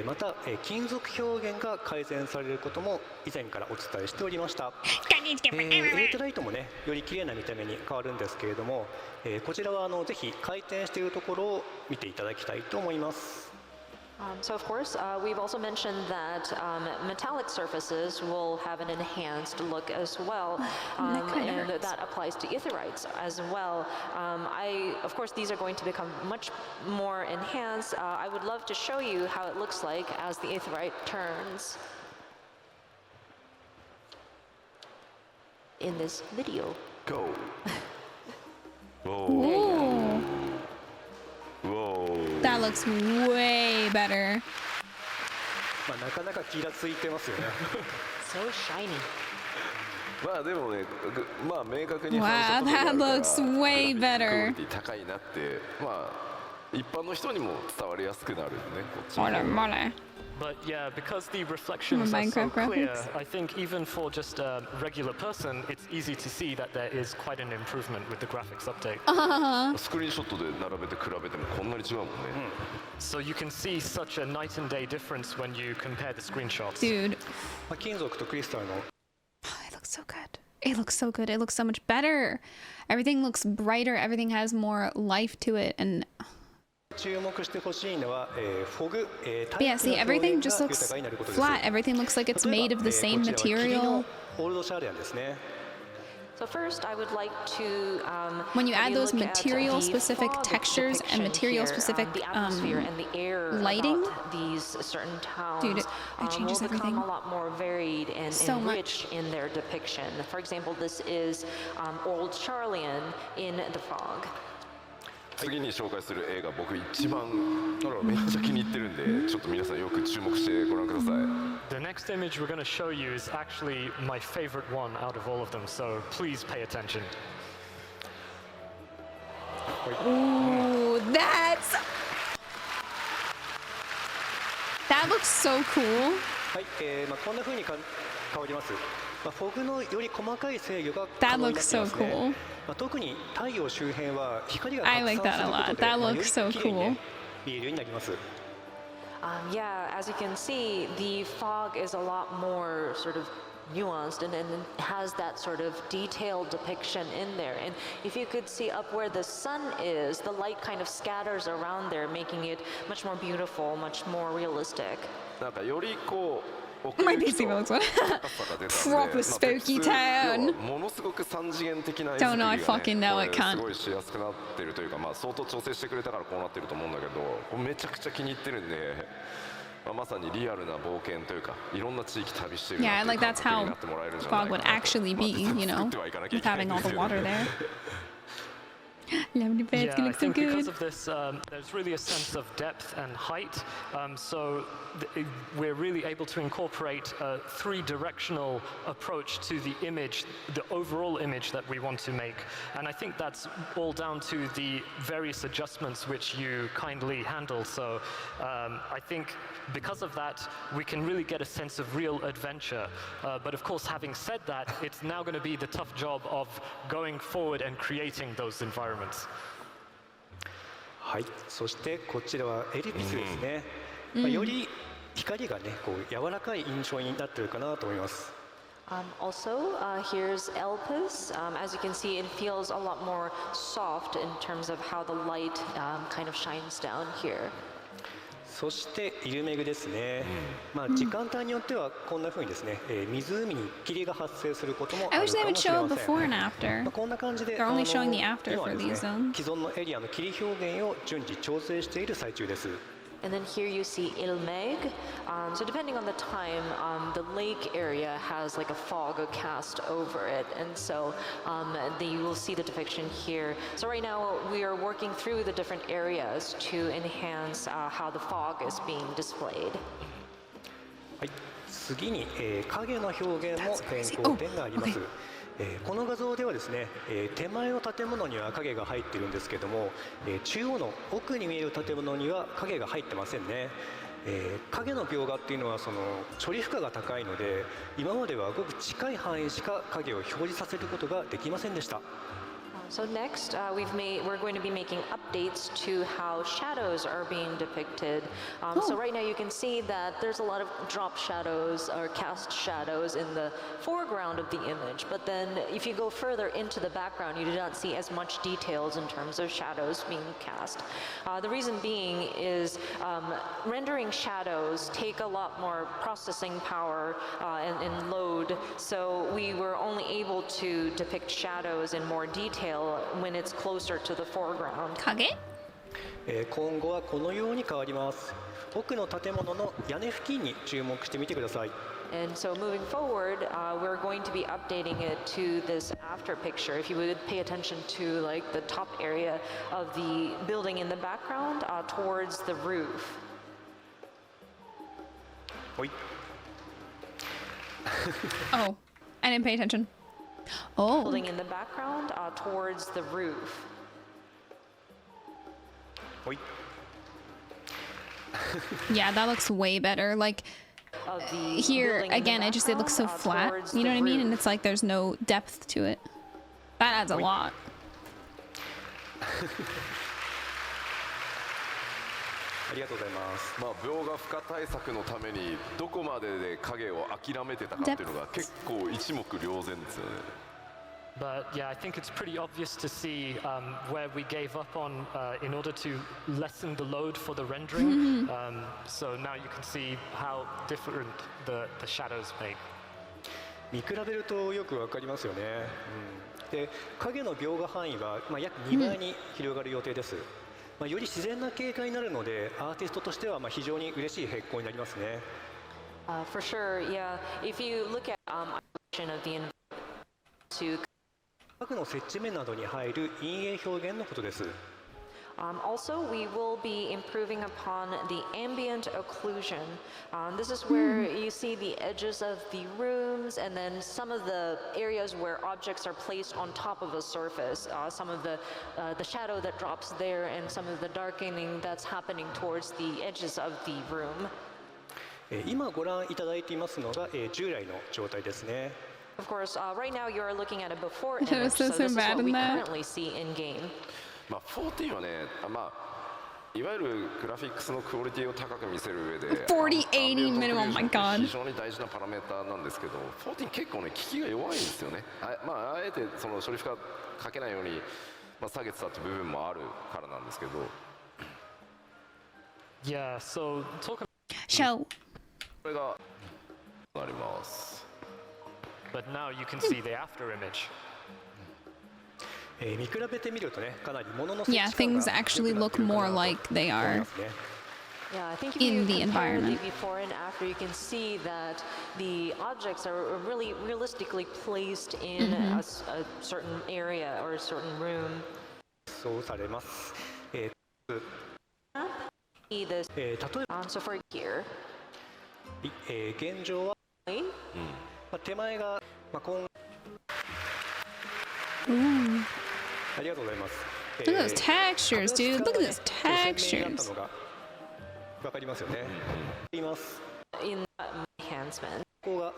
また、金属表現が改善されることも以前からお伝えしておりました。エイトライトもね、より綺麗な見た目に変わるんですけれども、こちらはぜひ回転しているところを見ていただきたいと思います。 So of course, we've also mentioned that metallic surfaces will have an enhanced look as well, and that applies to aetherites as well. Of course, these are going to become much more enhanced. I would love to show you how it looks like as the aetherite turns in this video. Go. Ooh. Whoa. That looks way better. まあなかなか気がついてますよね。So shiny. まあでもね、まあ明確に Wow, that looks way better. クオリティ高いなってまあ一般の人にも伝わりやすくなるねこっちの方が。Mole. But yeah, because the reflections are so clear, I think even for just a regular person, it's easy to see that there is quite an improvement with the graphics update. スクリーンショットで並べて比べてもこんなに違うもんね。So you can see such a night and day difference when you compare the screenshots. Dude. 金属とクリスタルの It looks so good. It looks so good. It looks so much better. Everything looks brighter. Everything has more life to it. And 注目してほしいのは、フォグ、 yeah, see, everything just looks flat. Everything looks like it's made of the same material. オールドシャーディアンですね。 So first, I would like to when you add those material-specific textures and material-specific lighting, these certain towns dude, it changes will become everything. a lot more varied and So rich in their depiction. For example, this is Old Charlian in the fog. 次に紹介する映画僕一番めっちゃ気に入ってるんでちょっと皆さんよく注目してご覧ください。 The next image we're going to show you is actually my favorite one out of all of them, so please pay attention. Ooh, that looks so cool. はい、こんな風に変わります。フォグのより細かい制御が That 可能になっ looks てい so ますね。 cool. 特に太陽周辺は光が I 拡 like 散 that す a るこ lot. とで That より looks so 綺麗にね cool. 見えるようになります。 Yeah, as you can see, the fog is a lot more sort of nuanced and has that sort of detailed depiction in there. And if you could see up where the sun is, the light kind of scatters around there, making it much more beautiful, much more realistic. なんかよりこう My PC looks one. Proper spooky town. ものすごく三次元的な絵 Don't know, 作 I りが fucking ね know, I これ can't. すごいしやすくなってるというかまあ相当調整してくれたからこうなってると思うんだけどこれめちゃくちゃ気に入ってるんで、まあ、まさにリアルな冒険というかいろんな地域旅してるな Yeah, っていう like 感 that's 覚に how なってもらえるんじゃない fog か would なと actually be, you know, 作ってはいかなきゃい with けない having ん all です the よ water ね there. Lovely bits, Yeah, I look so think because good. of this, there's really a sense of depth and height. So we're really able to incorporate a three-directional approach to the image, the overall image that we want to make. And I think that's all down to the various adjustments which you kindly handle. So I think because of that, we can really get a sense of real adventure. But of course, having said that, it's now going to be the tough job of going forward and creating those environments. はい、そしてこちらはエリピスですね。より光がねこう柔らかい印象になってるかなと思います。 Also, here's Elpis. As you can see, it feels a lot more soft in terms of how the light kind of shines down here. そしてイルメグですね。まあ時間帯によってはこんな風にですね、湖に霧が発生することもあ I る wish か they も would しれ show ません。 before and after. こんな感じで They're only showing the after 今は for ですね these zones. 既存のエリアの霧表現を順次調整している最中です。 And then here you see Ilmeg. So depending on the time, the lake area has like a fog cast over it. And so you will see the depiction here. So right now we are working through the different areas to enhance how the fog is being displayed. はい、次に、影の表現も変更点があります。この画像ではですね、手前の建物には影が入っているんですけども、中央の奥に見える建物には影が入ってませんね。影の描画っていうのはその処理負荷が高いので、今まではごく近い範囲しか影を表示させることができませんでした。 So next, we're going to be making updates to how shadows are being depicted. So right now you can see that there's a lot of drop shadows or cast shadows in the foreground of the image. But then if you go further into the background, you do not see as much details in terms of shadows being cast. The reason being is rendering shadows take a lot more processing power and load. So we were only able to depict shadows in more detail when it's closer to the foreground. 影? 今後はこのように変わります。奥の建物の屋根付近に注目してみてください。 And so moving forward, we're going to be updating it to this after picture. If you would pay attention to like the top area of the building in the background towards the roof. はい。 Oh, I didn't pay attention. Oh. building in the background towards the roof. Yeah, that looks way better. Like here again, it looks so flat. You know what I mean? And it's like there's no depth to it. That adds a lot. ありがとうございます。まあ描画負荷対策のためにどこまでで影を諦めてたかっていうのが結構一目瞭然ですよね。But yeah, I think it's pretty obvious to see where we gave up on in order to lessen the load for the rendering. So now you can see how different the shadows make. 見比べるとよくわかりますよね。で、影の描画範囲は約2倍に広がる予定です。より自然な景観になるので、アーティストとしては非常に嬉しい変更になりますね。For sure, yeah. If you look at isolation of the to 影の接地面などに入る陰影表現のことです。Also, we will be improving upon the ambient occlusion. This is where you see the edges of the rooms and then some of the areas where objects are placed on top of a surface. Some of the shadow that drops there and some of the darkening that's happening towards the edges of the room. 今ご覧いただいていますのが従来の状態ですね。Of course, right now you're looking at a before image, so this is what we currently see in game. まあ14はね、まあいわゆるグラフィックスのクオリティを高く見せる上で、4080 minimum, my god. 非常に大事なパラメーターなんですけど、14結構ね機器が弱いんですよね。まああえてその処理負荷かけないように下げてたっていう部分もあるからなんですけど。Yeah, so talk about Show. これがあります。But now you can see the after image. 見比べてみるとね、かなり物の Yeah, things actually look more like they are Yeah, I think if in you the compare environment. the before and after, you can see that the objects are really realistically placed in a certain area or a certain room. そうされます。See this. 例えば、 So for here, 現状は、手前が、ありがとうございます。Look at those textures, dude. Look at those textures. わかりますよね。います。 in enhancement. ここが、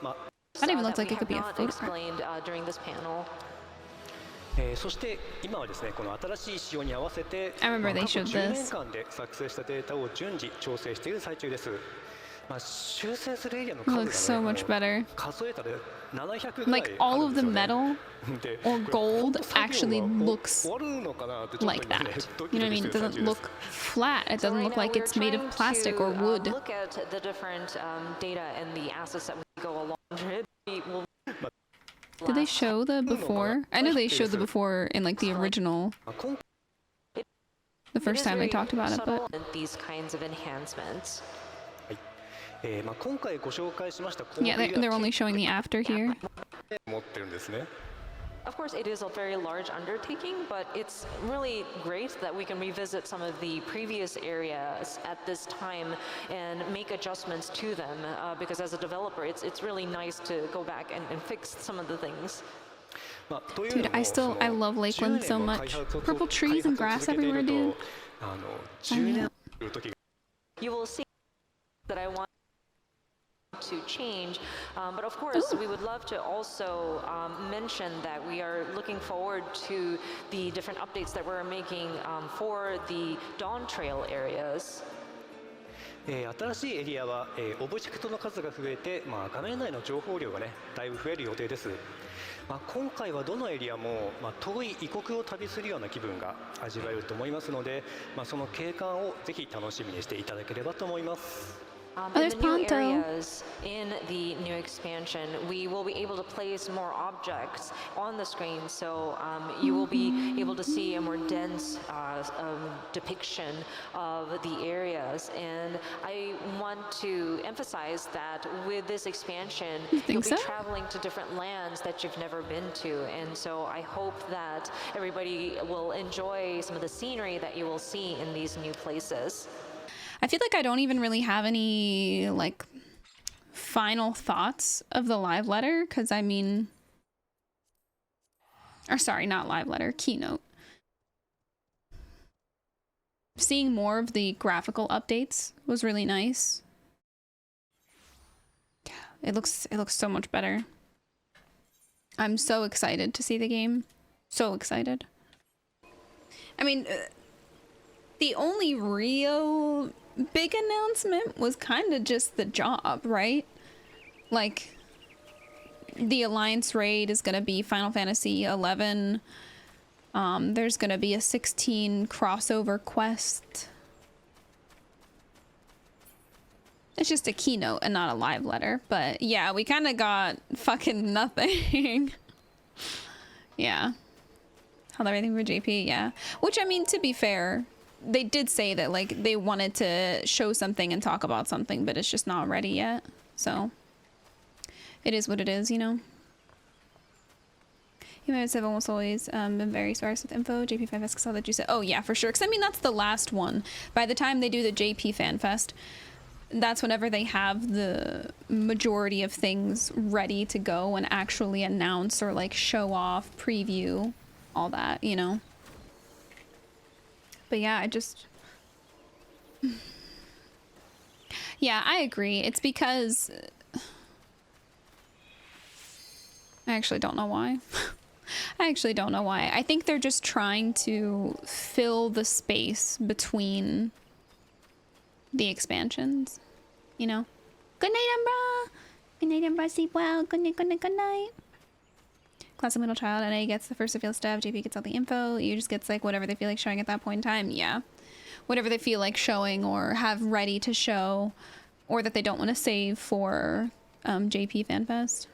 That even looks that like we it could be a have not photograph. explained during this panel. そして今はですね、この新しい仕様に合わせて、 I remember they 過去 showed 10 this. 年間で作成したデータを順次調整している最中です。修正するエリアの It 数 looks so が much better. 数えたで700ぐらい Like all of the あるんですよね。 metal or gold actually looks 終わるのかなってちょっと like 今 that. ね、ド You キ know ド what I キ mean? して It る最 doesn't 中です。 look flat. It So doesn't right look now like we're it's made of trying plastic to, or wood. Look at the different data and the assets that we go along with. We will Did they show the before? I know they showed the before in like the original, 今 the first time they talked about it, but subtle in these kinds of enhancements. 今回ご紹介しましたこの yeah, they're only showing the after here. 持ってるんですね。 Of course, it is a very large undertaking, but it's really great that we can revisit some of the previous areas at this time and make adjustments to them. Because as a developer, it's really nice to go back and fix some of the things. Dude, I love Lakeland so much. Purple trees and grass everywhere, dude. I know. You will see that I want to change, but of course we would love to also mention that we are looking forward to the different updates that we're making for the Dawntrail areas. 新しいエリアは、オブジェクトの数が増えて、画面内の情報量がねだいぶ増える予定です。今回はどのエリアも、遠い異国を旅するような気分が味わえると思いますので、その景観をぜひ楽しみにしていただければと思います。In the new areas in the new expansion, we will be able to place more objects on the screen, so you will be able to see a more dense depiction of the areas. And I want to emphasize that with this expansion, you'll be traveling to different lands that you've never been to. And so I hope that everybody will enjoy some of the scenery that you will see in these new places. I feel like I don't even really have any like final thoughts of the live letter, because I mean, Or sorry, not live letter, keynote. Seeing more of the graphical updates was really nice. It looks so much better. I'm so excited to see the game. So excited. I mean, the only real big announcement was kind of just the job, right? Like, the Alliance raid is gonna be Final Fantasy XI. There's gonna be a 16 crossover quest. It's just a keynote and not a live letter, but yeah, we kind of got fucking nothing. Yeah. Held everything for JP, yeah. Which, I mean, to be fair, they did say that, like, they wanted to show something and talk about something, but it's just not ready yet. So, it is what it is, you know? You might have almost always been very sparse with info. JP Fanfest saw that you said, oh yeah, for sure. Because, I mean, that's the last one. By the time they do the JP Fanfest, that's whenever they have the majority of things ready to go and actually announce or, like, show off, preview, all that, you know? But yeah, I just... Yeah, I agree. It's because... I actually don't know why. I actually don't know why. I think they're just trying to fill the space between the expansions, you know? Good night, Umbra! Good night, Umbra. Sleep well. Good night, good night, good night. Classic middle child. NA gets the first to feel stuff. JP gets all the info. You just gets, like, whatever they feel like showing at that point in time. Yeah. Whatever they feel like showing or have ready to show, or that they don't want to save for JP Fanfest.